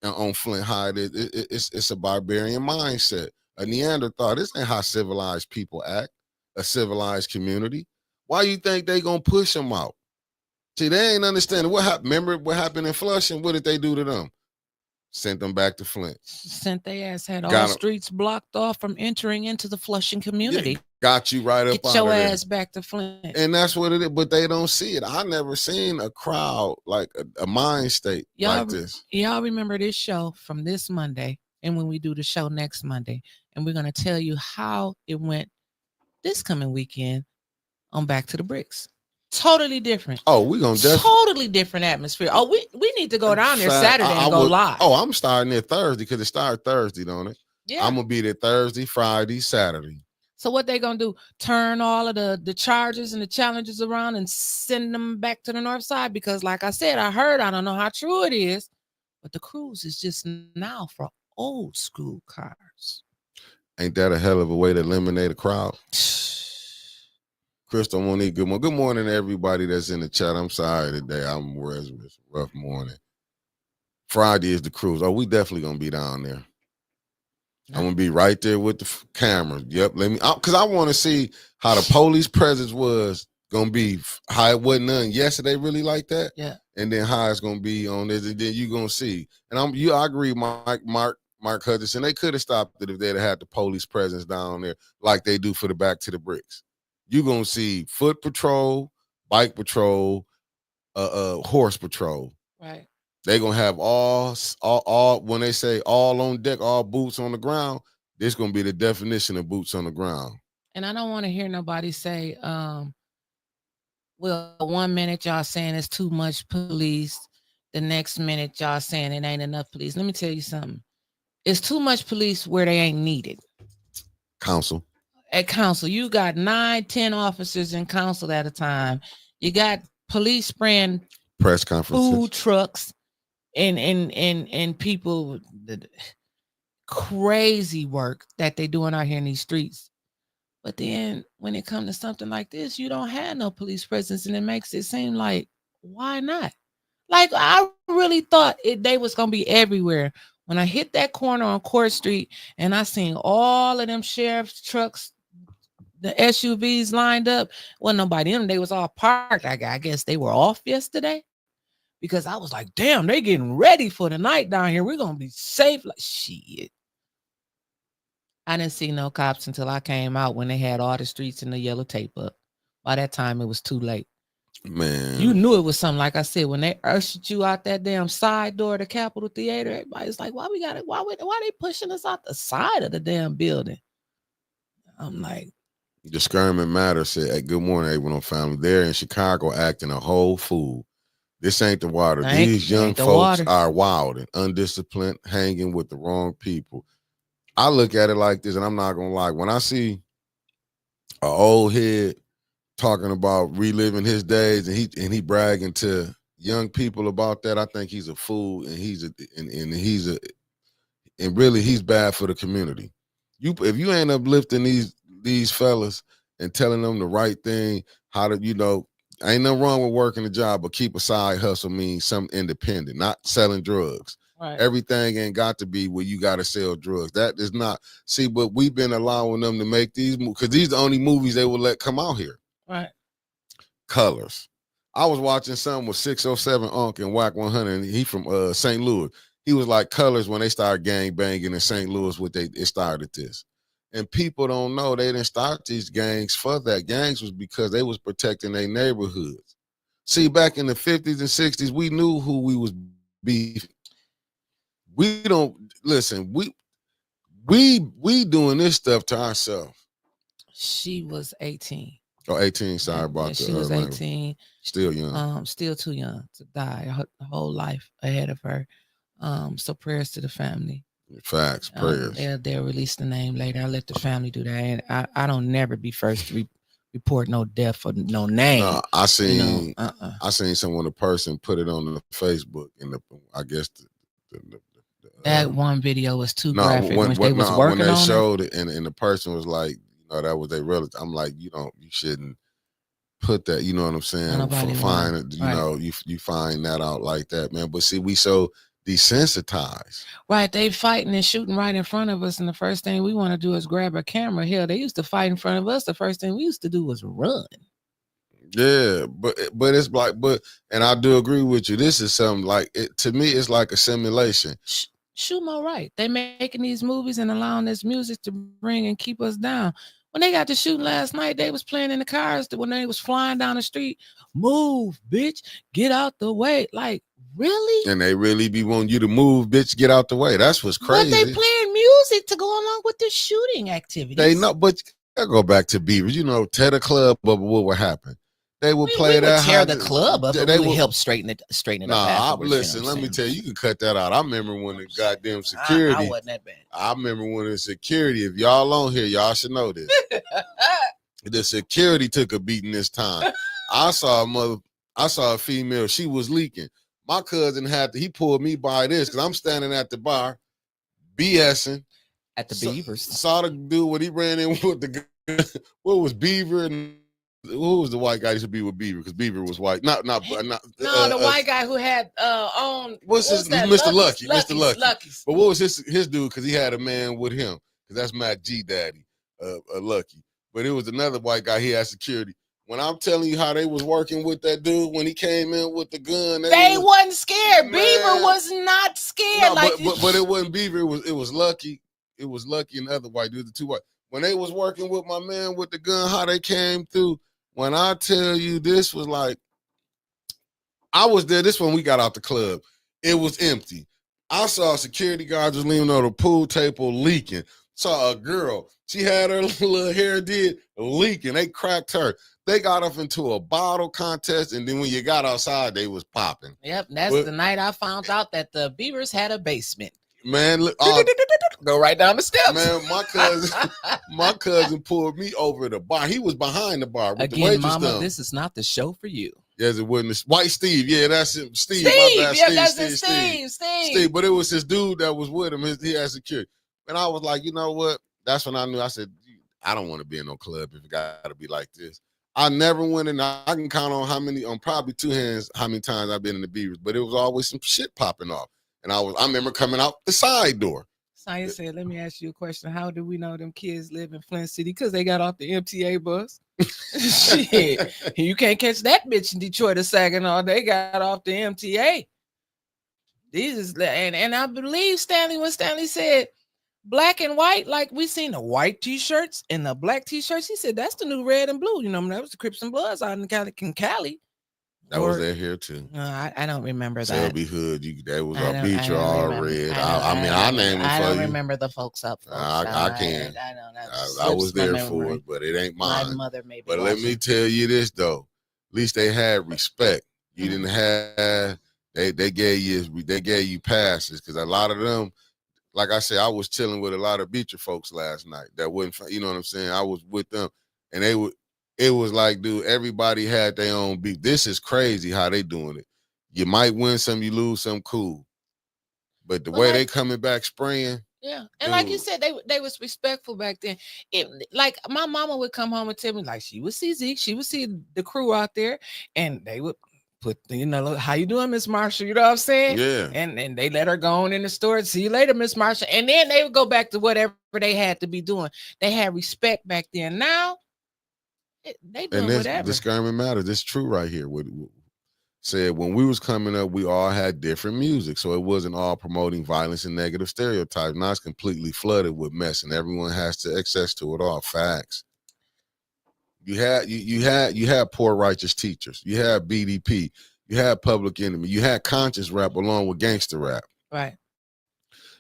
on Flint High. It's a barbarian mindset. A Neanderthal. This ain't how civilized people act. A civilized community. Why you think they gonna push them out? See, they ain't understanding what happened. Remember what happened in Flushing? What did they do to them? Sent them back to Flint. Sent their ass, had all streets blocked off from entering into the Flushing community. Yeah, got you right up. Get your ass back to Flint. And that's what it is. But they don't see it. I never seen a crowd like a mind state like this. Y'all remember this show from this Monday, and when we do the show next Monday, and we're gonna tell you how it went this coming weekend on Back to the Bricks. Totally different. Oh, we're gonna totally different atmosphere. Oh, we need to go down there Saturday and go live. Oh, I'm starting there Thursday because it started Thursday, don't it? Yeah. I'm gonna be there Thursday, Friday, Saturday. So what they gonna do? Turn all of the charges and the challenges around and send them back to the north side? Because like I said, I don't know how true it is, but the cruise is just now for old school cars. Ain't that a hell of a way to eliminate a crowd? Crystal Monique, good morning. Good morning to everybody that's in the chat. I'm sorry today. I'm it's a rough morning. Friday is the cruise. Oh, we definitely gonna be down there. I'm gonna be right there with the camera. Yep, because I want to see how the police presence was gonna be. How it wasn't none yesterday, really like that. Yeah. And then how it's gonna be on this, and then you gonna see. And I agree, Mark Hutchinson. They could have stopped it if they'd have had the police presence down there like they do for the Back to the Bricks. You gonna see foot patrol, bike patrol, horse patrol. Right. They're gonna have all when they say all on deck, all boots on the ground, this gonna be the definition of boots on the ground. And I don't want to hear nobody say, well, 1 minute y'all saying it's too much police, the next minute y'all saying it ain't enough police. Let me tell you something. It's too much police where they ain't needed. Council. At council, you got 9-10 officers in council at a time. You got police spraying press conferences, food trucks, and people, crazy work that they doing out here in these streets. But then when it comes to something like this, you don't have no police presence, and it makes it seem like, why not? Like, I really thought they was gonna be everywhere. When I hit that corner on Court Street and I seen all of them sheriff's trucks, the SUVs lined up, wasn't nobody in them. They was all parked. I guess they were off yesterday. Because I was like, damn, they getting ready for the night down here. We're gonna be safe. Like, shit. I didn't see no cops until I came out when they had all the streets and the yellow tape up. By that time, it was too late. Man, you knew it was something. Like I said, when they ushered you out that damn side door of the Capitol Theater, everybody's like, why they pushing us out the side of the damn building? I'm like, the Skirman Matter said, hey, good morning, everyone, family. They're in Chicago acting a whole fool. This ain't the water. These young folks are wild and undisciplined, hanging with the wrong people. I look at it like this, and I'm not gonna lie. When I see an old head talking about reliving his days, and he bragging to young people about that, I think he's a fool, and he's bad for the community. If you ain't uplifting these fellas and telling them the right thing, how to, ain't nothing wrong with working a job, but keep a side hustle means something independent, not selling drugs. right. Everything ain't got to be where you got to sell drugs. That is not. See, but we've been allowing them to make these movies because these are the only movies they will let come out here. Right. Colors. I was watching something with 607 Unc and Whack 100, and he from St. Louis. He was like Colors when they started gang banging in St. Louis. It started this. And people don't know they didn't start these gangs for that. Gangs was because they was protecting their neighborhoods. See, back in the 50s and 60s, we knew who we was beefing. We don't listen. We doing this stuff to ourselves. She was 18. Oh, 18. Sorry about that. She was 18. Still young. Still too young to die. Her whole life ahead of her. So prayers to the family. Facts, prayers. They'll release the name later. I'll let the family do that. And I don't never be first to report no death or no name. No, I seen someone, a person put it on the Facebook, and I guess that one video was too graphic. When they showed it, and the person was like, that was their relative. I'm like, you shouldn't put that. You know what I'm saying? You find that out like that, man. But see, we so desensitized. Right, they fighting and shooting right in front of us, and the first thing we want to do is grab a camera. Hell, they used to fight in front of us. The first thing we used to do was run. Yeah, but it's like, and I do agree with you. This is something like it to me. It's like a simulation. Shoot, my right. They making these movies and allowing this music to bring and keep us down. When they got to shooting last night, they was playing in the cars when they was flying down the street. Move, bitch, get out the way. Like, really? And they really be wanting you to move, bitch, get out the way. That's what's crazy. But they playing music to go along with the shooting activities. They know, but I go back to Beavers. Tear the club up. What would happen? They would play that. Tear the club up. They would help straighten it up. Listen. Let me tell you, you can cut that out. I remember when the goddamn security. I wasn't that bad. I remember when the security. If y'all on here, y'all should know this. The security took a beating this time. I saw a female. She was leaking. My cousin he pulled me by this because I'm standing at the bar, BSing at the Beavers. Saw the dude when he ran in with the what was Beaver and who was the white guy used to be with Beaver? Because Beaver was white. Not No, the white guy who had on what's his that? Mr. Lucky. Lucky's, Mr. Lucky. Lucky's. But what was his dude? Because he had a man with him. Because that's Mac G Daddy, Lucky. But it was another white guy. He had security. When I'm telling you how they was working with that dude when he came in with the gun, they wasn't scared. Man. Beaver was not scared. No, but it wasn't Beaver. It was Lucky. It was Lucky and the other white dude, the two white. When they was working with my man with the gun, how they came through. When I tell you this was like, I was there. This when we got out the club. It was empty. I saw security guards just leaning on the pool table leaking. Saw a girl. She had her little hair did leaking. They cracked her. They got up into a bottle contest, and then when you got outside, they was popping. Yep, that's the night I found out that the Beavers had a basement. Man, go right down the steps. Man, my cousin pulled me over the bar. He was behind the bar with the waitress. Mama, this is not the show for you. Yes, it wasn't. White Steve, yeah, that's him. Steve, Steve. But it was his dude that was with him. He had security, and I was like, you know what? That's when I knew. I said, I don't want to be in no club if it got to be like this. I never went in. I can count on probably two hands how many times I've been in the Beavers, but it was always some shit popping off. And I remember coming out the side door. Science said, let me ask you a question. How do we know them kids live in Flint City? Because they got off the MTA bus. Shit. You can't catch that bitch in Detroit or Saginaw. They got off the MTA. These is and I believe when Stanley said black and white, like we seen the white t-shirts and the black t-shirts. He said that's the new red and blue. You know, that was the Crips and Bloods out in Cali. That was there here too. I don't remember that. Selby Hood, that was our beach all red. I named it for you. I don't remember the folks up. I can't. I was there for it, but it ain't mine. My mother maybe. But let me tell you this though, at least they had respect. You didn't have. They gave you passes because a lot of them, like I said, I was chilling with a lot of Beecher folks last night. That wasn't, you know what I'm saying. I was with them, and they would. It was like, dude, everybody had their own beat. This is crazy how they doing it. You might win some, you lose some, cool. But the way they coming back spraying. Yeah. And like you said, they was respectful back then. Like my mama would come home and tell me, like, she would see Zeke, she would see the crew out there, and they would put, how you doing, Miss Marshall? You know what I'm saying? Yeah. And they let her go on in the store. See you later, Miss Marshall. And then they would go back to whatever they had to be doing. They had respect back then. Now, they doing whatever. The skirming matters. This true right here. Said when we was coming up, we all had different music, so it wasn't all promoting violence and negative stereotypes. Now it's completely flooded with mess, and everyone has to access to it all. Facts. You had poor righteous teachers. You had BDP. You had Public Enemy. You had conscious rap along with gangster rap. Right.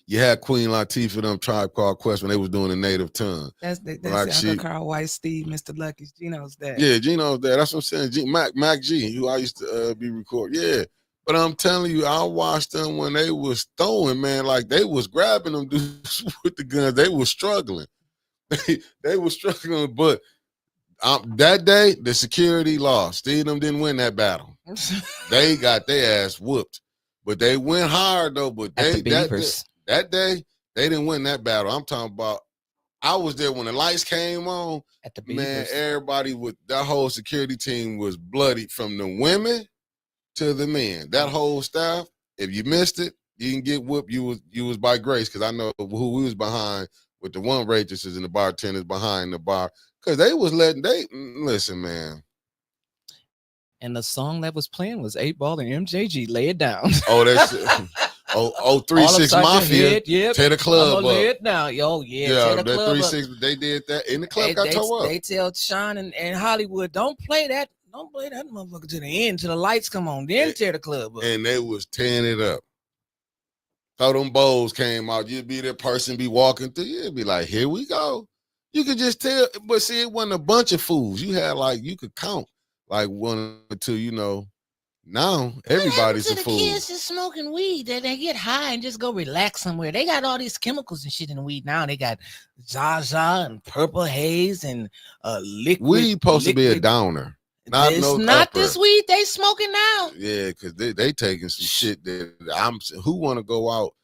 You had Queen Latifah, them Tribe Called Quest when they was doing the native tongue. That's Uncle Carl White, Steve, Mr. Lucky's, Gino's dad. Yeah, Gino's dad. That's what I'm saying. Mac G, who I used to be recording. Yeah, but I'm telling you, I watched them when they was throwing, man, like they was grabbing them dudes with the guns. They was struggling. They was struggling, but that day the security lost. Steve them didn't win that battle. They got their ass whooped, but they went hard though. But that day, they didn't win that battle. I'm talking about, I was there when the lights came on. At the man, everybody with that whole security team was bloodied from the women to the men. That whole staff, if you missed it, you didn't get whooped. You was by grace, because I know who we was behind with the one waitresses and the bartenders behind the bar, because they was listen, man. And the song that was playing was 8 Ball and MJG. Lay it down. Oh, that's 3-6 Mafia. Tear the club up. It now. Yo, yeah. Yeah, that 3-6, they did that. And the club got tore up. They tell Sean and Hollywood, don't play that motherfucker to the end, till the lights come on. Then tear the club up. And they was tearing it up. So them bowls came out. You'd be that person be walking through. You'd be like, here we go. You could just tell. But see, it wasn't a bunch of fools. You had you could count like 1 or 2, Now everybody's a fool. The kids just smoking weed. They get high and just go relax somewhere. They got all these chemicals and shit in weed now. They got Zaza and Purple Haze and liquid. Weed supposed to be a downer. Not this weed they smoking now. Yeah, because they taking some shit that who want to go out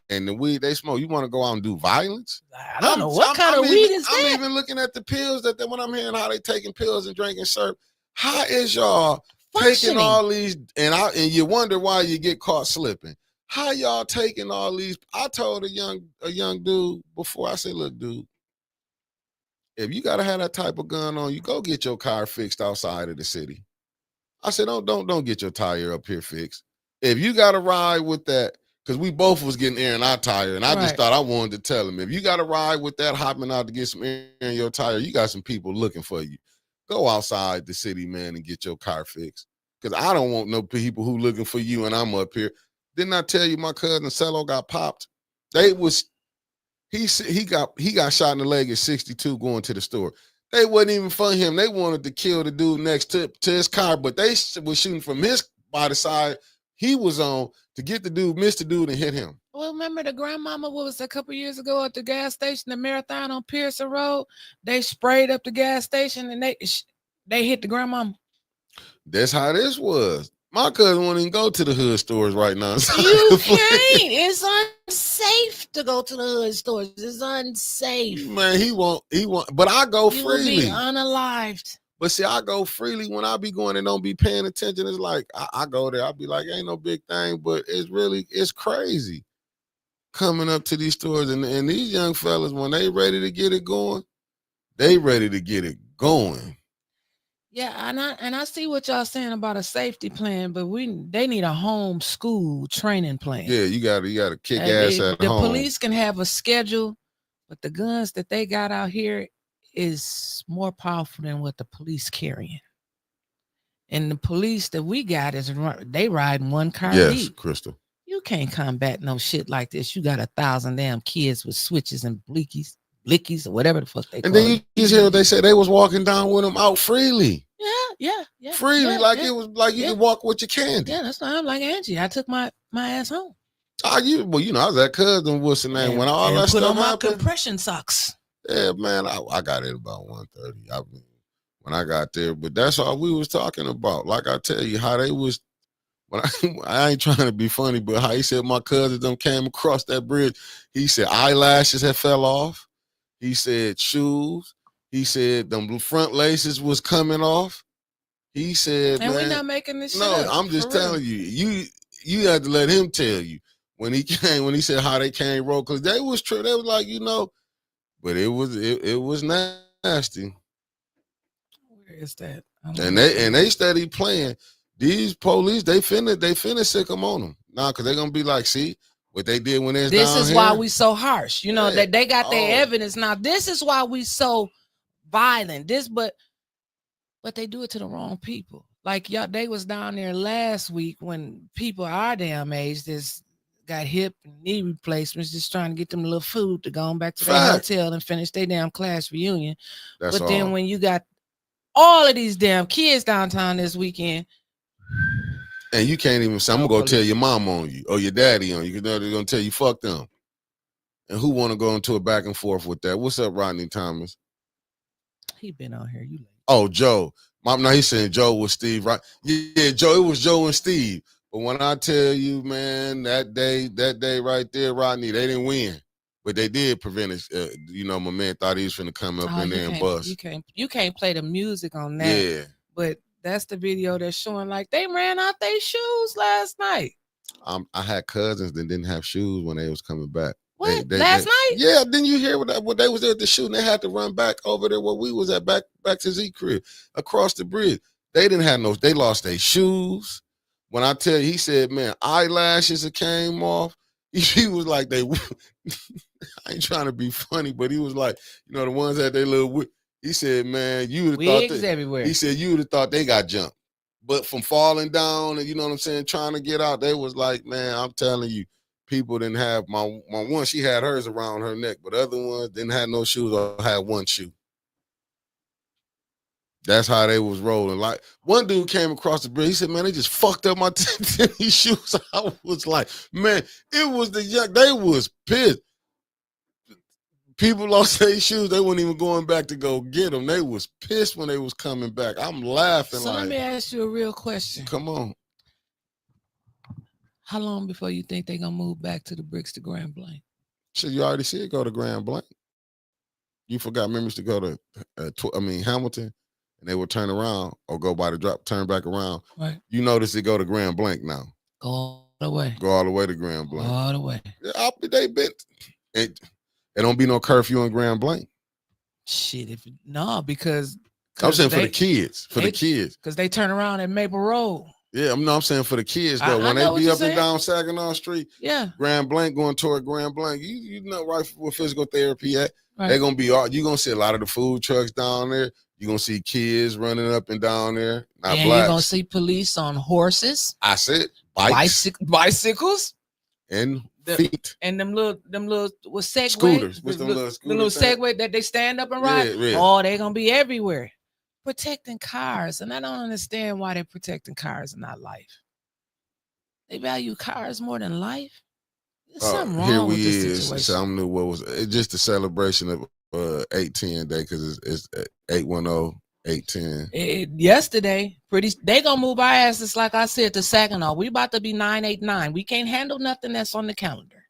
and the weed they smoke, you want to go out and do violence? I don't know what kind of weed is that. I'm even looking at the pills that when I'm hearing how they taking pills and drinking syrup. How is y'all taking all these? And you wonder why you get caught slipping. How y'all taking all these? I told a young dude before, I said, look, dude, if you gotta have that type of gun on you, go get your car fixed outside of the city. I said, don't get your tire up here fixed. If you got to ride with that, because we both was getting air in our tire, and I just thought I wanted to tell him, if you got to ride with that, hopping out to get some air in your tire, you got some people looking for you. Go outside the city, man, and get your car fixed. Because I don't want no people who looking for you, and I'm up here. Didn't I tell you my cousin Cello got popped? He got shot in the leg at 62 going to the store. They wasn't even for him. They wanted to kill the dude next to his car, but they was shooting from his body side he was on to get the dude, miss the dude, and hit him. Well, remember the grandmama, what was a couple years ago at the gas station, the Marathon on Pearson Road? They sprayed up the gas station and they hit the grandmama. That's how this was. My cousin won't even go to the hood stores right now. You can't. It's unsafe to go to the hood stores. It's unsafe. Man, he won't. But I go freely. You will be unalived. But see, I go freely when I be going and don't be paying attention. It's like I go there. I'll be like, ain't no big thing, but it's crazy coming up to these stores and these young fellas, when they ready to get it going, they ready to get it going. Yeah, and I see what y'all saying about a safety plan, but they need a home school training plan. Yeah, you gotta kick ass at home. The police can have a schedule, but the guns that they got out here is more powerful than what the police carrying. And the police that we got they riding one car deep. Yes, Crystal. You can't combat no shit like this. You got 1,000 damn kids with switches and blickies or whatever the fuck they call it. And then you just hear what they say. They was walking down with them out freely. Yeah. Freely, it was like you could walk with your candy. Yeah, that's why I'm like Angie. I took my ass home. I was that cousin, what's the name? When all that stuff happened. Put on my compression socks. Yeah, man, I got it about 1:30. When I got there, but that's all we was talking about. Like I tell you, how they was. When I ain't trying to be funny, but how he said my cousin them came across that bridge. He said eyelashes had fell off. He said shoes. He said them front laces was coming off. He said, and man, we're not making this shit no, up, I'm just telling you. You had to let him tell you when he said how they came roll, because they was true. They was like, but it was nasty. Where is that? And they steady playing. These police, they finna sick them on them now, because they're gonna be like, see what they did when they're down here. This is why we so harsh. That they got their evidence now. This is why we so violent. But they do it to the wrong people. Like y'all, they was down there last week when people our damn age just got hip and knee replacements, just trying to get them a little food to go on back to their hotel and finish their damn class reunion. But then when you got all of these damn kids downtown this weekend, and you can't even say, I'm gonna go tell your mom on you or your daddy on you, because they're gonna tell you fuck them. And who want to go into a back and forth with that? What's up, Rodney Thomas? He been on here. You late. Oh, Joe. Now he's saying Joe was Steve, right? Yeah, Joe. It was Joe and Steve. But when I tell you, man, that day right there, Rodney, they didn't win, but they did prevent it. My man thought he was finna come up in there and bust. You can't play the music on that. Yeah. But that's the video that's showing like they ran out their shoes last night. I had cousins that didn't have shoes when they was coming back. What? Last night? Yeah, didn't you hear what they was there at the shooting? They had to run back over there where we was at, back to Z crib, across the bridge. They didn't have they lost their shoes. When I tell you, he said, man, eyelashes that came off. He was like, I ain't trying to be funny, but he was like, the ones that they little, he said, man, you would have thought everywhere. He said, you would have thought they got jumped. But from falling down and, you know what I'm saying, trying to get out, they was like, man, I'm telling you, people didn't have my one, she had hers around her neck, but other ones didn't have no shoes or had one shoe. That's how they was rolling. Like one dude came across the bridge. He said, man, they just fucked up my tennis shoes. I was like, man, it was they was pissed. People lost their shoes. They weren't even going back to go get them. They was pissed when they was coming back. I'm laughing. So let me ask you a real question. Come on. How long before you think they gonna move back to the bricks to Grand Blanc? Shit, you already see it go to Grand Blanc. You forgot members to go to, Hamilton, and they would turn around or go by the drop, turn back around. Right. You notice it go to Grand Blanc now. Go all the way. Go all the way to Grand Blanc. All the way. Yeah, they been. It don't be no curfew in Grand Blanc. Shit, because I'm saying for the kids. For the kids. Because they turn around at Maple Road. Yeah, I'm saying for the kids though. I When know they what be you're up and saying. down Saginaw Street, Yeah. Grand Blanc going toward Grand Blanc, you know right where physical therapy at. Right. They're gonna be all you're gonna see a lot of the food trucks down there. You're gonna see kids running up and down there. Not And blacks. you're gonna see police on horses. I said Bicycles. And feet. And them little with Segway. Scooters. What's them little the little scooters? Segway that they stand up and ride. Yeah. Oh, they're gonna be everywhere. Protecting cars. And I don't understand why they're protecting cars and not life. They value cars more than life. There's something wrong with this situation. Something new. What was it? Just a celebration of 810 day because it's 810, 810. Yesterday, they gonna move our asses, like I said, to Saginaw. We about to be 989. We can't handle nothing that's on the calendar.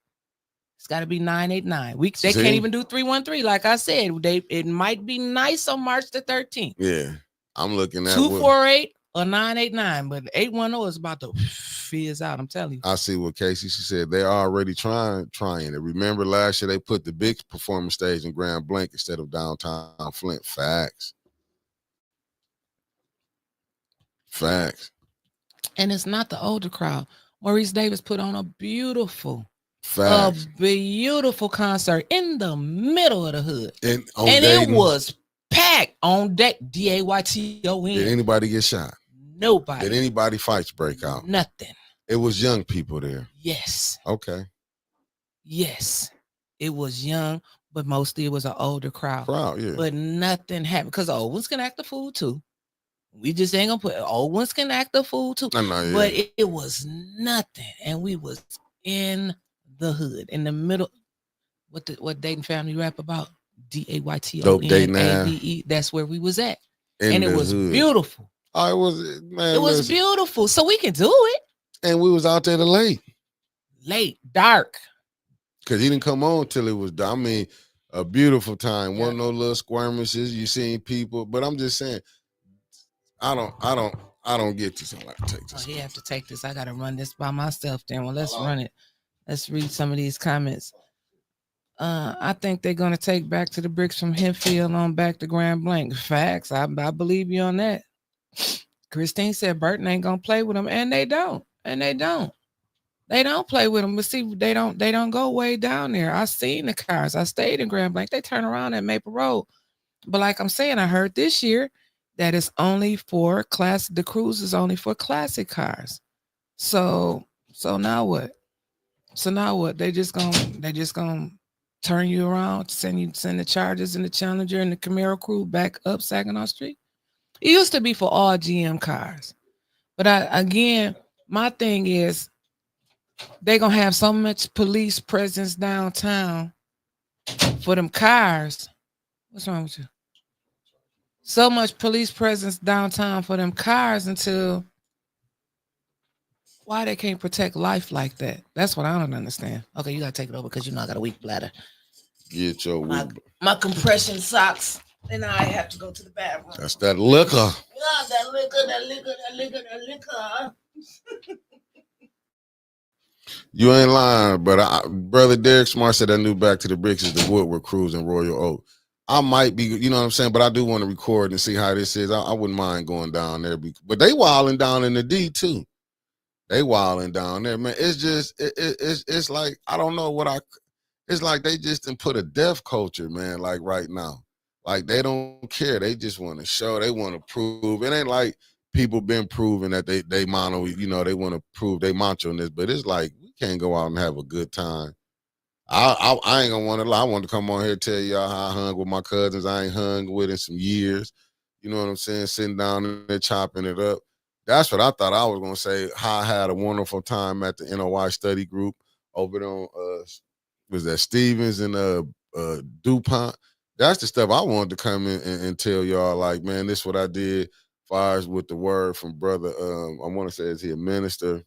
It's got to be 989. They can't even do 313. Like I said, it might be nice on March the 13th. Yeah, I'm looking at 248 or 989, but 810 is about to fizz out. I'm telling you. I see what Casey, she said they're already trying it. Remember last year they put the big performance stage in Grand Blanc instead of downtown Flint. Facts. And it's not the older crowd. Maurice Davis put on a beautiful concert in the middle of the hood. And it was packed on deck. DAYTON. Did anybody get shot? Nobody. Did anybody fights break out? Nothing. It was young people there. Yes. Okay. Yes. It was young, but mostly it was an older crowd. Yeah. But nothing happened because old ones can act the fool too. We just ain't gonna put old ones can act the fool too. But it was nothing. And we was in the hood, in the middle. What Dayton family rap about? DAYTONADE. That's where we was at. And it was beautiful. Oh, it was, man. It was beautiful. So we can do it. And we was out there late, dark. Cause he didn't come on till it was dark. I mean, a beautiful time. Wasn't no little skirmishes. You seen people, but I'm just saying, I don't get this. I like to take this. Oh, you have to take this. I gotta run this by myself then. Well, let's run it. Let's read some of these comments. I think they're gonna take back to the bricks from Henfield on back to Grand Blanc. Facts. I believe you on that. Christine said Burton ain't gonna play with them, and they don't. They don't play with them. But see, they don't go way down there. I seen the cars. I stayed in Grand Blanc. They turn around at Maple Road. But like I'm saying, I heard this year that it's only for the cruise is only for classic cars. So now what? They just gonna turn you around, send the Chargers and the Challenger and the Camaro crew back up Saginaw Street. It used to be for all GM cars. But my thing is they're gonna have so much police presence downtown for them cars. What's wrong with you? So much police presence downtown for them cars until why they can't protect life like that? That's what I don't understand. Okay, you gotta take it over because I got a weak bladder. Get your my compression socks, and I have to go to the bathroom. That's that liquor. Yeah, that liquor. You ain't lying, but brother Derek Smart said that new Back to the Bricks is the Woodward Cruise in Royal Oak. I might be, you know what I'm saying, but I do want to record and see how this is. I wouldn't mind going down there, but they wilding down in the D too. They wilding down there, man. It's just, it's like, I don't know it's like they just didn't put a deaf culture, man, like right now. Like they don't care. They just want to show, they want to prove. It ain't like people been proving that they mono, they want to prove they macho in this, but it's like, we can't go out and have a good time. I ain't gonna want to lie. I want to come on here and tell y'all how I hung with my cousins I ain't hung with in some years. You know what I'm saying? Sitting down there chopping it up. That's what I thought I was gonna say. How I had a wonderful time at the NOI study group over there on was that Stevens and DuPont. That's the stuff I wanted to come in and tell y'all, like, man, this is what I did as far as with the word from brother. I want to say, is he a minister?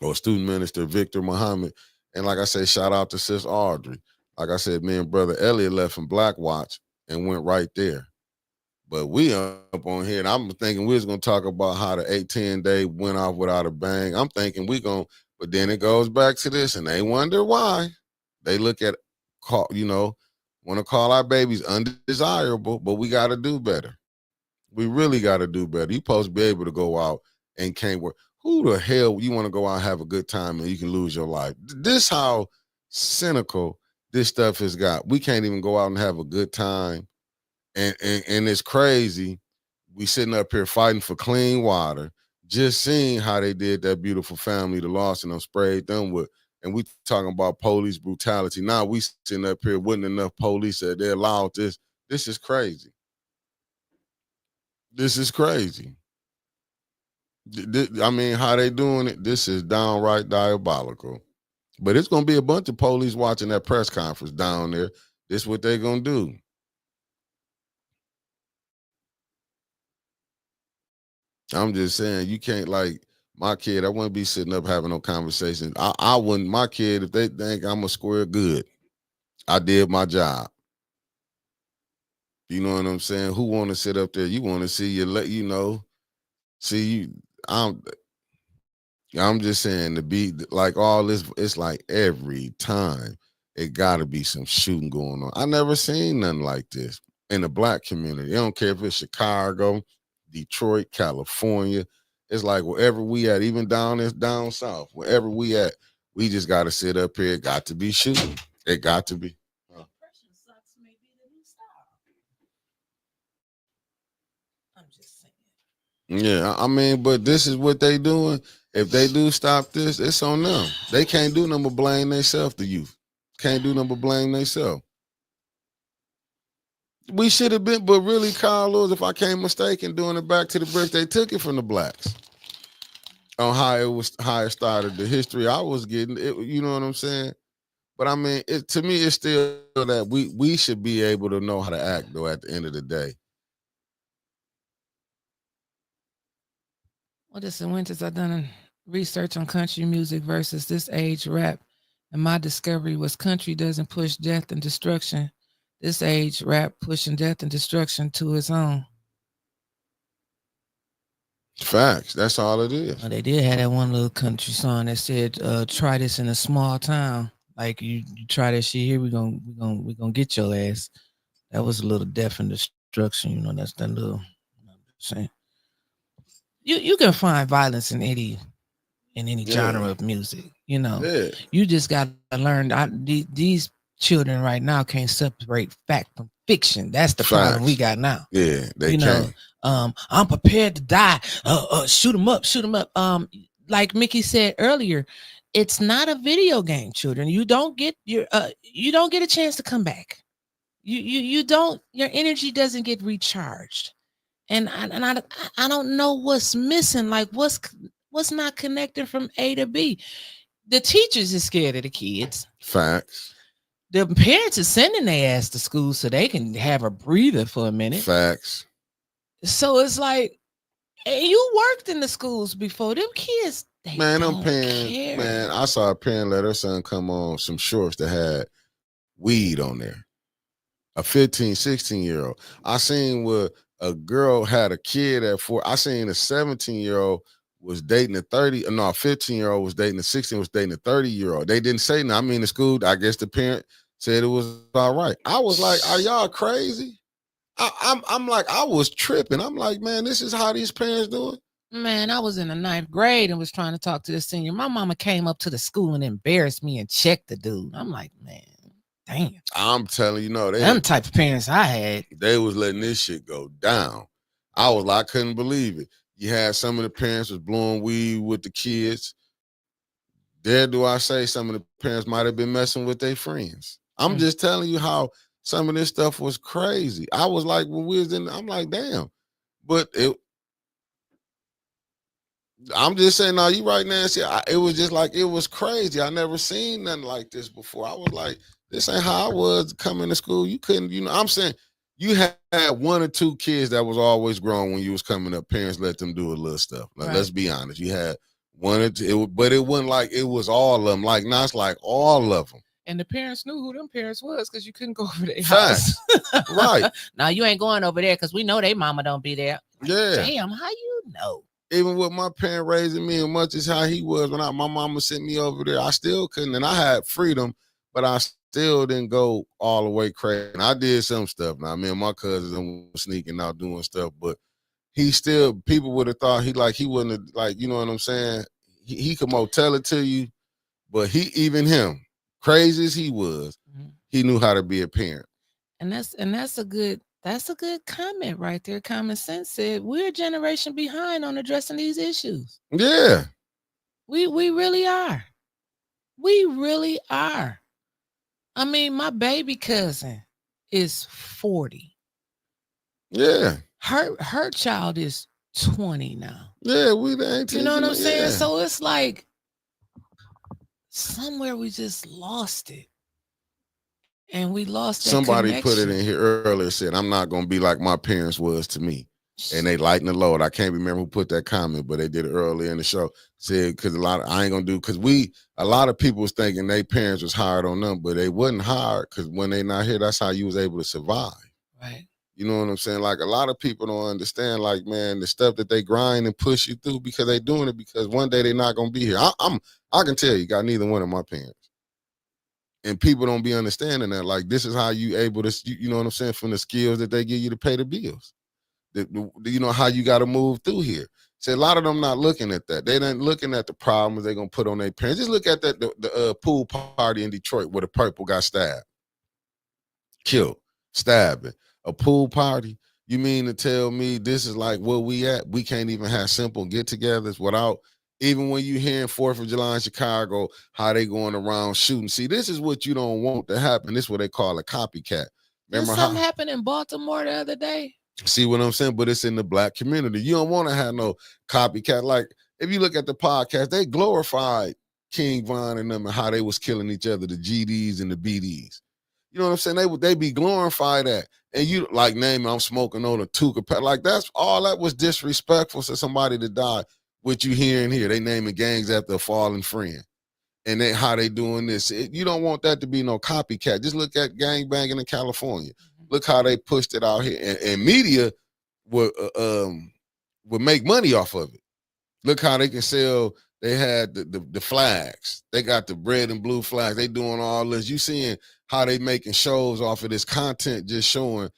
or student minister Victor Muhammad. And like I said, shout out to Sis Audrey. Like I said, me and brother Elliot left from Black Watch and went right there. But we up on here, and I'm thinking we was gonna talk about how the 8-10 day went off without a bang. I'm thinking we gonna, but then it goes back to this, and they wonder why. They look at want to call our babies undesirable, but we got to do better. We really got to do better. You supposed to be able to go out and can't work. Who the hell you want to go out and have a good time and you can lose your life? This how cynical this stuff has got. We can't even go out and have a good time. And it's crazy. We sitting up here fighting for clean water, just seeing how they did that beautiful family, the loss, and them sprayed them with. And we talking about police brutality. Now we sitting up here, wasn't enough police that they allowed this. This is crazy. This is crazy. I mean, how they doing it? This is downright diabolical. But it's gonna be a bunch of police watching that press conference down there. This is what they gonna do. I'm just saying, you can't, like, my kid, I wouldn't be sitting up having no conversations. I wouldn't, my kid, if they think I'm a square, good. I did my job. You know what I'm saying? Who want to sit up there? You want to see see you. I'm just saying, to be like all this, it's like every time it gotta be some shooting going on. I never seen nothing like this in the black community. I don't care if it's Chicago, Detroit, California. It's like wherever we at, even down south, wherever we at, we just gotta sit up here. It got to be shooting. It got to be. Yeah, I mean, but this is what they doing. If they do stop this, it's on them. They can't do nothing but blame themselves, the youth. Can't do nothing but blame themselves. We should have been, but really, Kyle Lewis, if I can't mistaken, doing it back to the bricks, they took it from the blacks. On how it started, the history I was getting, it, you know what I'm saying? But I mean, to me, it's still that we should be able to know how to act, though, at the end of the day. Well, this is Winters. I've done research on country music versus this age rap. And my discovery was country doesn't push death and destruction. This age rap pushing death and destruction to its own. Facts. That's all it is. Well, they did have that one little country song that said, try this in a small town. Like you try that shit here, we gonna get your ass. That was a little death and destruction, that's that little, saying. You can find violence in any genre of music, Yeah. You just got to learn. These children right now can't separate fact from fiction. That's the problem we got now. Yeah, they can't. I'm prepared to die. Shoot them up. Like Mickey said earlier, it's not a video game, children. You don't get you don't get a chance to come back. You don't. Your energy doesn't get recharged. And I don't know what's missing. Like what's not connecting from A to B. The teachers are scared of the kids. Facts. The parents are sending their ass to school so they can have a breather for a minute. Facts. So it's like, hey, you worked in the schools before. Them kids, them parents, care. Man, I saw a parent let her son come on some shorts that had weed on there. A 15, 16-year-old. I seen where a girl had a kid at 4. I seen a 17-year-old was dating a 15-year-old was dating a 16, was dating a 30-year-old. They didn't say nothing. I mean, the school, I guess the parent said it was all right. I was like, are y'all crazy? I'm like, I was tripping. I'm like, man, this is how these parents do it. Man, I was in the 9th grade and was trying to talk to the senior. My mama came up to the school and embarrassed me and checked the dude. I'm like, man, damn. I'm telling you, them type of parents I had. They was letting this shit go down. I couldn't believe it. You had some of the parents was blowing weed with the kids. Dare do I say some of the parents might have been messing with their friends. I'm just telling you how some of this stuff was crazy. I was like, when we was in, I'm like, damn. But I'm just saying, no, you right, Nancy. It was just like, it was crazy. I never seen nothing like this before. I was like, this ain't how I was coming to school. You couldn't, I'm saying, you had 1 or 2 kids that was always grown when you was coming up. Parents let them do a little stuff. Like, let's be honest. You had wanted to, but it wasn't like it was all of them. Like now it's like all of them. And the parents knew who them parents was because you couldn't go over their Facts. house. Right. Now you ain't going over there because we know they mama don't be there. Like, Yeah. damn, how you know? Even with my parent raising me as much as how he was when my mama sent me over there, I still couldn't. And I had freedom, but I still didn't go all the way crazy. And I did some stuff. Now, me and my cousins were sneaking out doing stuff, but he still, people would have thought he wouldn't have, like, you know what I'm saying? He could tell it to you, but even him, crazy as he was, he knew how to be a parent. And that's a good comment right there. Common sense said we're a generation behind on addressing these issues. Yeah. We really are. We really are. I mean, my baby cousin is 40. Yeah. Her child is 20 now. Yeah, we the 18. You know what I'm saying? Yeah. So it's like somewhere we just lost it. And we lost that Somebody connection. put it in here earlier, said, I'm not going to be like my parents was to me. And they lighten the load. I can't remember who put that comment, but they did it earlier in the show. Said, because I ain't going to do, because a lot of people was thinking their parents was hard on them, but they wasn't hard because when they not here, that's how you was able to survive. Right. You know what I'm saying? Like a lot of people don't understand, like, man, the stuff that they grind and push you through because they doing it because one day they're not going to be here. I can tell you, got neither one of my parents. And people don't be understanding that. Like, this is how you able to, you know what I'm saying, from the skills that they give you to pay the bills. You know, how you got to move through here. So a lot of them not looking at that. They ain't looking at the problems they're going to put on their parents. Just look at that the pool party in Detroit where the purple got stabbed. Killed. Stabbing. A pool party. You mean to tell me this is like where we at? We can't even have simple get-togethers without, even when you hearing 4th of July in Chicago, how they going around shooting. See, this is what you don't want to happen. This is what they call a copycat. Remember something happened in Baltimore the other day? See what I'm saying? But it's in the black community. You don't want to have no copycat. Like, if you look at the podcast, they glorified King Von and them and how they was killing each other, the GDs and the BDs. You know what I'm saying? They be glorify that. And you like name I'm smoking on a Tuka. Like that's all that was disrespectful to somebody that died. What you hearing here? They naming gangs after a fallen friend. And then how they doing this. You don't want that to be no copycat. Just look at gang banging in California. Look how they pushed it out here. And media would make money off of it. Look how they can sell. They had the flags. They got the red and blue flags. They doing all this. You seeing how they making shows off of this content, just showing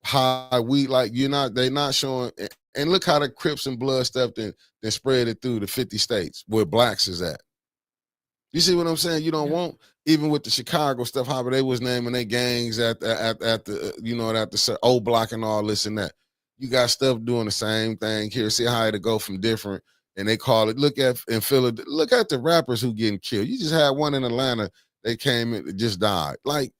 how we like. They not showing. And look how the Crips and Blood stuff then spread it through the 50 states where blacks is at. You see what I'm saying? You don't want, even with the Chicago stuff, how they was naming their gangs at the at the O Block and all this and that. You got stuff doing the same thing here. See how it go from different. And they call it, look at in Philadelphia, look at the rappers who getting killed. You just had one in Atlanta, they came and just died. Like,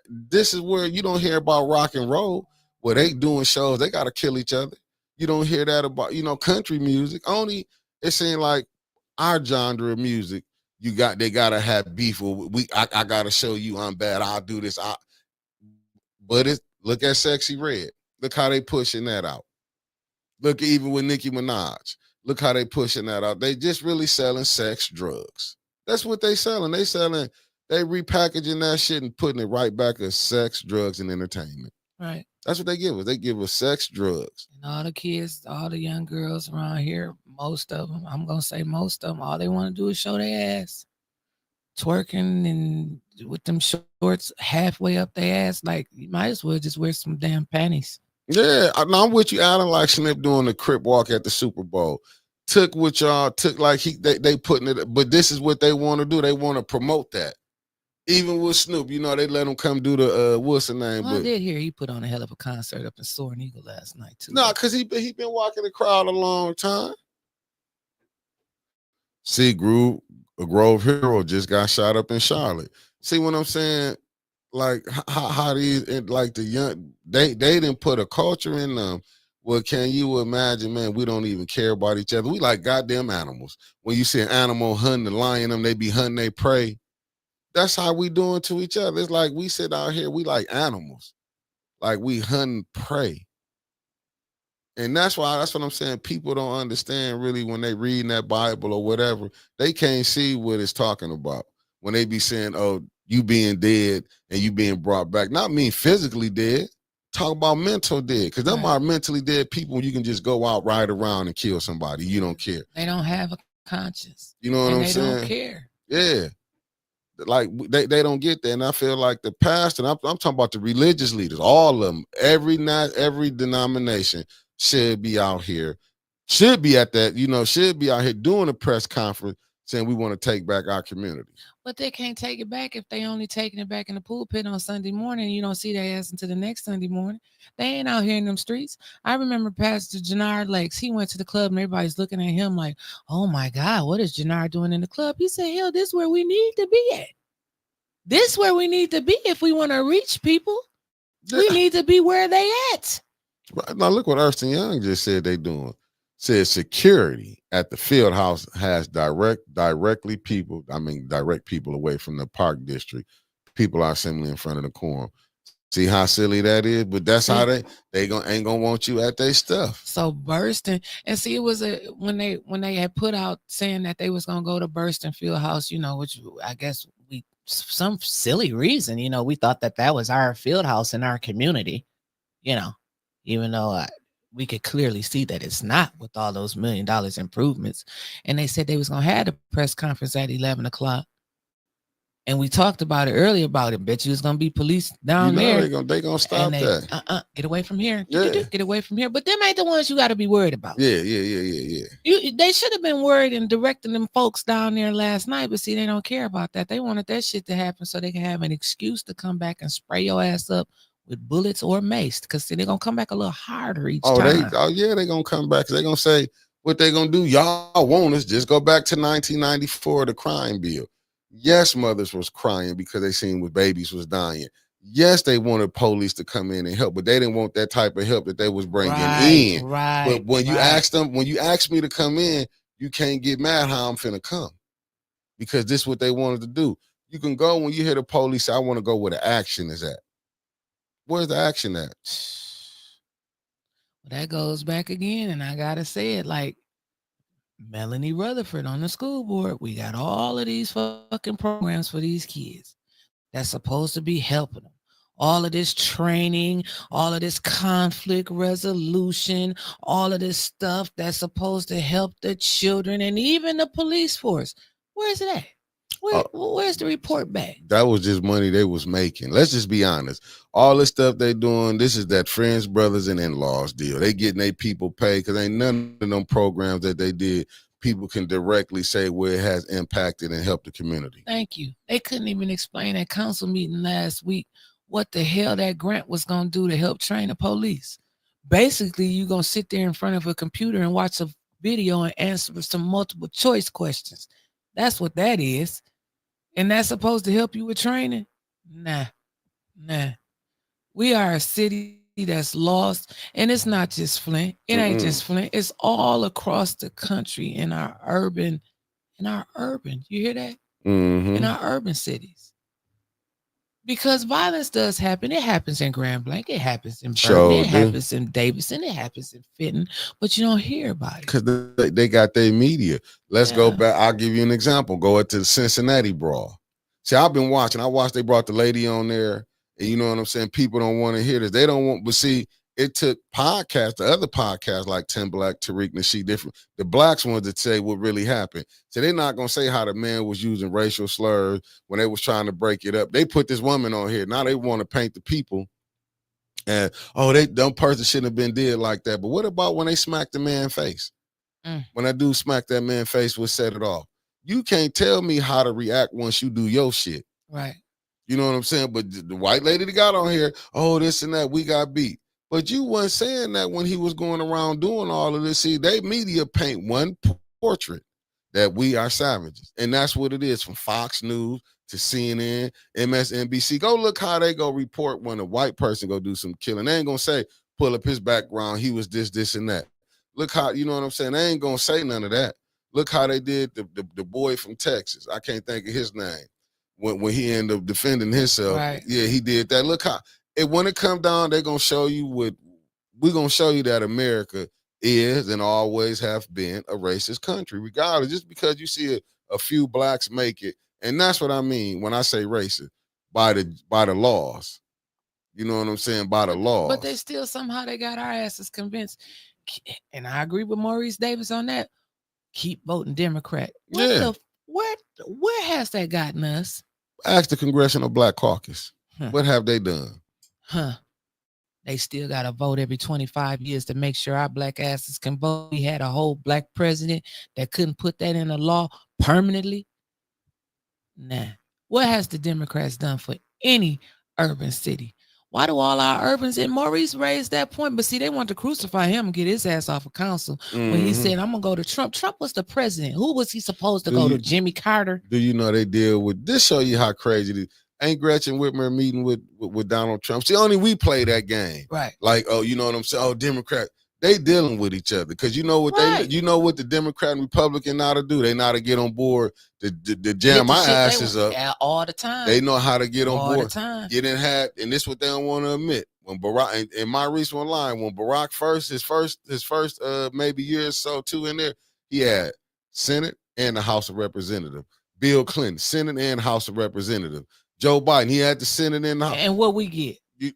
this is where you don't hear about rock and roll, where they doing shows, they got to kill each other. You don't hear that about, country music. Only, it seemed like our genre of music, they got to have beef. I got to show you I'm bad. I'll do this. But look at Sexy Red. Look how they pushing that out. Look, even with Nicki Minaj. Look how they pushing that out. They just really selling sex, drugs. That's what they selling. They repackaging that shit and putting it right back as sex, drugs, and entertainment. Right. That's what they give us. They give us sex, drugs. And all the kids, all the young girls around here, most of them, I'm going to say most of them, all they want to do is show their ass. Twerking and with them shorts halfway up their ass. Like, you might as well just wear some damn panties. Yeah, I'm with you. Alan like Snip doing the Crip walk at the Super Bowl. Took what y'all took, like they putting it, but this is what they want to do. They want to promote that. Even with Snoop, they let him come do the what's the name? Well, I did hear he put on a hell of a concert up in Soaring Eagle last night too. No, because he been walking the crowd a long time. See, Grove Hero just got shot up in Charlotte. See what I'm saying? Like how these, like the young, they didn't put a culture in them. Well, can you imagine, man? We don't even care about each other. We like goddamn animals. When you see an animal hunting, the lion, them they be hunting they prey. That's how we doing to each other. It's like we sit out here, we like animals, like we hunting prey. And that's what I'm saying. People don't understand really when they reading that Bible or whatever. They can't see what it's talking about when they be saying, "Oh, you being dead and you being brought back." Not mean physically dead. Talk about mental dead, because them Right. are mentally dead people. You can just go out, ride around, and kill somebody. You don't care. They don't have a conscience. You know what And I'm they saying? don't care. Yeah. Like they don't get that, and I feel like the pastor. I'm talking about the religious leaders, all of them, every denomination should be out here, should be at that, should be out here doing a press conference saying we want to take back our community. But they can't take it back if they only taking it back in the pulpit on Sunday morning. You don't see their ass until the next Sunday morning. They ain't out here in them streets. I remember Pastor Jannard Lakes. He went to the club and everybody's looking at him like, "Oh my God, what is Jannard doing in the club?" He said, "Hell, this is where we need to be at. This is where we need to be if we want to reach people. We need to be where they at." Now look what Ernst & Young just said they doing. Said security at the field house has direct people away from the park district. People are assembling in front of the quorum. See how silly that is? But that's how they ain't gonna want you at their stuff. So Burston, and see, it was when they had put out saying that they was gonna go to Burston Fieldhouse, which I guess we some silly reason, we thought that was our field house in our community, even though we could clearly see that it's not with all those $1 million improvements. And they said they was gonna have the press conference at 11 o'clock. And we talked about it earlier about it. Bet you it's gonna be police down there. They gonna stop that. Get away from here. Yeah. Get away from here. But them ain't the ones you got to be worried about. Yeah. They should have been worried and directing them folks down there last night. But see, they don't care about that. They wanted that shit to happen so they can have an excuse to come back and spray your ass up with bullets or mace. Because they're gonna come back a little harder each time. They gonna come back. They're gonna say what they gonna do. Y'all want us? Just go back to 1994, the crime bill. Yes, mothers was crying because they seen what babies was dying. Yes, they wanted police to come in and help, but they didn't want that type of help that they was bringing in. Right. But when you ask me to come in, you can't get mad how I'm finna come, because this is what they wanted to do. You can go when you hear the police say, "I want to go where the action is at." Where's the action at? Well, that goes back again, and I gotta say it like Melanie Rutherford on the school board. We got all of these fucking programs for these kids that's supposed to be helping them. All of this training, all of this conflict resolution, all of this stuff that's supposed to help the children and even the police force. Where's it at? Where's the report back? That was just money they was making. Let's just be honest. All this stuff they doing, this is that friends, brothers, and in-laws deal. They getting their people paid because ain't none of them programs that they did people can directly say where it has impacted and helped the community. Thank you. They couldn't even explain at council meeting last week what the hell that grant was going to do to help train the police. Basically, you're going to sit there in front of a computer and watch a video and answer some multiple choice questions. That's what that is. And that's supposed to help you with training? Nah. We are a city that's lost, and it's not just Flint. It ain't just Flint. It's all across the country in our urban. You hear that? Mm-hmm. In our urban cities. Because violence does happen. It happens in Grand Blanc. It happens in Berkeley. It happens in Davidson. It happens in Fenton. But you don't hear about it. Because they got their media. Let's go back. I'll give you an example. Go into the Cincinnati brawl. See, I've been watching. I watched they brought the lady on there. And you know what I'm saying? People don't want to hear this. They don't want, but see, it took podcasts, the other podcasts like 10 Black, Tariq Nasheed, different. The blacks wanted to say what really happened. So they're not going to say how the man was using racial slurs when they was trying to break it up. They put this woman on here. Now they want to paint the people. And, that person shouldn't have been dead like that. But what about when they smacked the man's face? When that dude smacked that man's face, what set it off? You can't tell me how to react once you do your shit. Right. You know what I'm saying? But the white lady that got on here, this and that, we got beat. But you wasn't saying that when he was going around doing all of this. See, they media paint one portrait that we are savages. And that's what it is, from Fox News to CNN, MSNBC. Go look how they go report when a white person go do some killing. They ain't going to say, pull up his background, he was this, and that. Look how, you know what I'm saying? They ain't going to say none of that. Look how they did the boy from Texas. I can't think of his name. When he ended up defending himself, right. Yeah, he did that. Look how when it come down, they're gonna show you we're gonna show you that America is and always have been a racist country, regardless. Just because you see a few blacks make it, and that's what I mean when I say racist, by the laws. You know what I'm saying? By the laws. But they still somehow they got our asses convinced. And I agree with Maurice Davis on that. Keep voting Democrat. Where has that gotten us? Ask the Congressional Black Caucus. What have they done? They still got to vote every 25 years to make sure our black asses can vote. We had a whole black president that couldn't put that in a law permanently. Nah. What has the Democrats done for any urban city? Why do all our urbans, and Maurice raised that point, but see, they want to crucify him and get his ass off of council when he said, I'm going to go to Trump. Trump was the president. Who was he supposed to go to? Jimmy Carter? Do you know they deal with this? Show you how crazy it is. Ain't Gretchen Whitmer meeting with Donald Trump? See, only we play that game. Right. Like, oh, you know what I'm saying? Oh, Democrat. They dealing with each other because you know what what the Democrat and Republican know how to do. They know how to get on board to jam my asses up all the time. They know how to get on board, the time. Get in hat, and this is what they don't want to admit. When Barack, in my recent line, when Barack his first maybe year or so, 2 in there, he had Senate and the House of Representatives. Bill Clinton, Senate and House of Representatives. Joe Biden, he had the Senate and the House. And what we get? We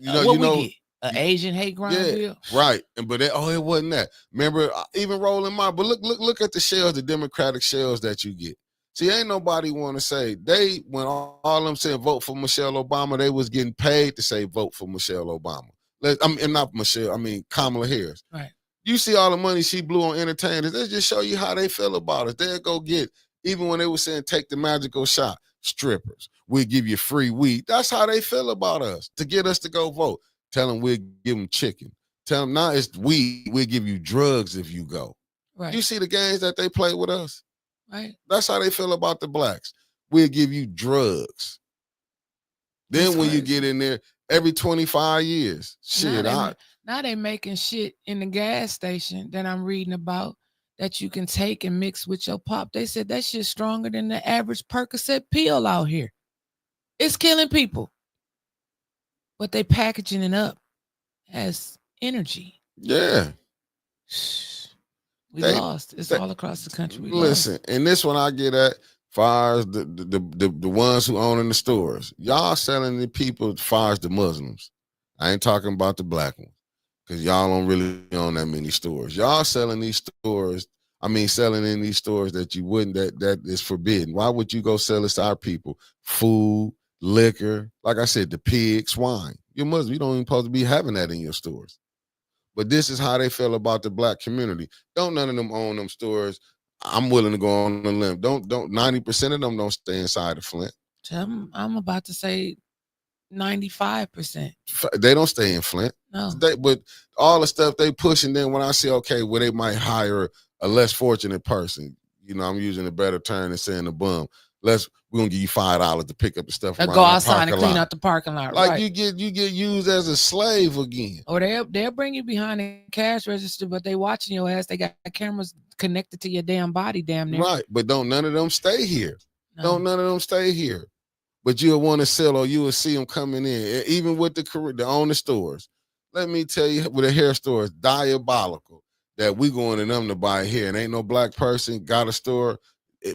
get? An Asian hate crime bill? Right. But it wasn't that. Remember, even rolling my, but look at the shells, the Democratic shells that you get. See, ain't nobody want to say when all them saying vote for Michelle Obama, they was getting paid to say vote for Michelle Obama. Not Michelle, Kamala Harris. Right. You see all the money she blew on entertainers. Let's just show you how they feel about us. They'll go get, even when they were saying take the magical shot, strippers. We'll give you free weed. That's how they feel about us, to get us to go vote. Tell them we'll give them chicken. Tell them now it's weed. We'll give you drugs if you go. Right. You see the games that they play with us? Right. That's how they feel about the blacks. We'll give you drugs. Then when you get in there, every 25 years, now they making shit in the gas station that I'm reading about that you can take and mix with your pop. They said that shit's stronger than the average Percocet pill out here. It's killing people. But they packaging it up as energy. Yeah. We lost. It's all across the country. Listen, and this one I get at, far as the ones who own in the stores. Y'all selling the people as far as the Muslims. I ain't talking about the black ones, because y'all don't really own that many stores. Y'all selling these stores, selling in these stores that you wouldn't, that is forbidden. Why would you go sell this to our people? Food, liquor, like I said, the pig, swine. You're Muslim. You don't even supposed to be having that in your stores. But this is how they feel about the black community. Don't none of them own them stores. I'm willing to go on a limb. Don't 90% of them don't stay inside of Flint. I'm about to say 95%. They don't stay in Flint. No. But all the stuff they push, and then when I say, okay, well, they might hire a less fortunate person. I'm using a better term than saying a bum. We're gonna give you $5 to pick up the stuff. Go outside and clean out the parking lot. Like right. you get used as a slave again. Or they'll bring you behind the cash register, but they watching your ass. They got cameras connected to your damn body, damn near. Right, but don't none of them stay here. No. Don't none of them stay here. But you'll want to sell, or you will see them coming in, even with the owner stores. Let me tell you, with the hair stores, diabolical that we going to them to buy hair, and ain't no black person got a store.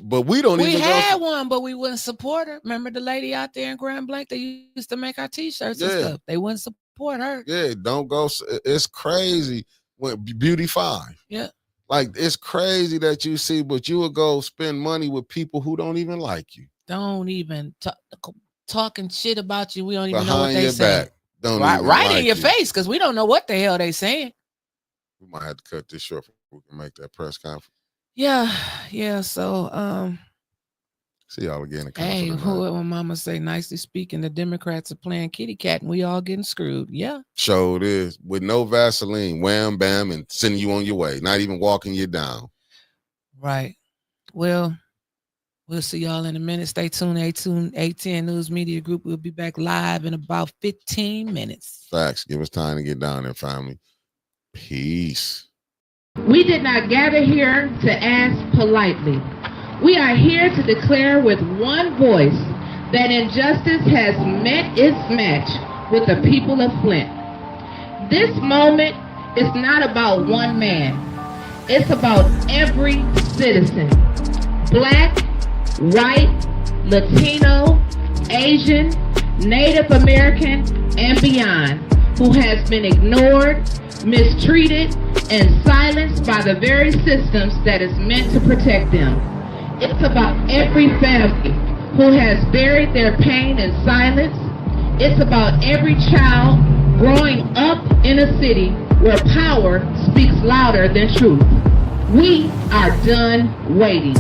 But we don't even. We had one, but we wouldn't support her. Remember the lady out there in Grand Blanc? They used to make our T-shirts and stuff. They wouldn't support her. Yeah, don't go. It's crazy. When Beauty 5. Yeah. Like, it's crazy that you see, but you will go spend money with people who don't even like you. Don't even talking shit about you. We don't even Behind know what they say. Right in your face, because we don't know what the hell they saying. We might have to cut this short before we can make that press conference. Yeah. So, see y'all again. Hey, what mama say? Nicely speaking, the Democrats are playing kitty cat, and we all getting screwed. Yeah. Sure it is. With no Vaseline, wham, bam, and sending you on your way. Not even walking you down. Right. Well, we'll see y'all in a minute. Stay tuned. 810 News Media Group. We'll be back live in about 15 minutes. Facts. Give us time to get down there, family. Peace. We did not gather here to ask politely. We are here to declare with one voice that injustice has met its match with the people of Flint. This moment is not about one man. It's about every citizen. Black, white, Latino, Asian, Native American, and beyond, who has been ignored, mistreated, and silenced by the very systems that is meant to protect them. It's about every family who has buried their pain in silence. It's about every child growing up in a city where power speaks louder than truth. We are done waiting.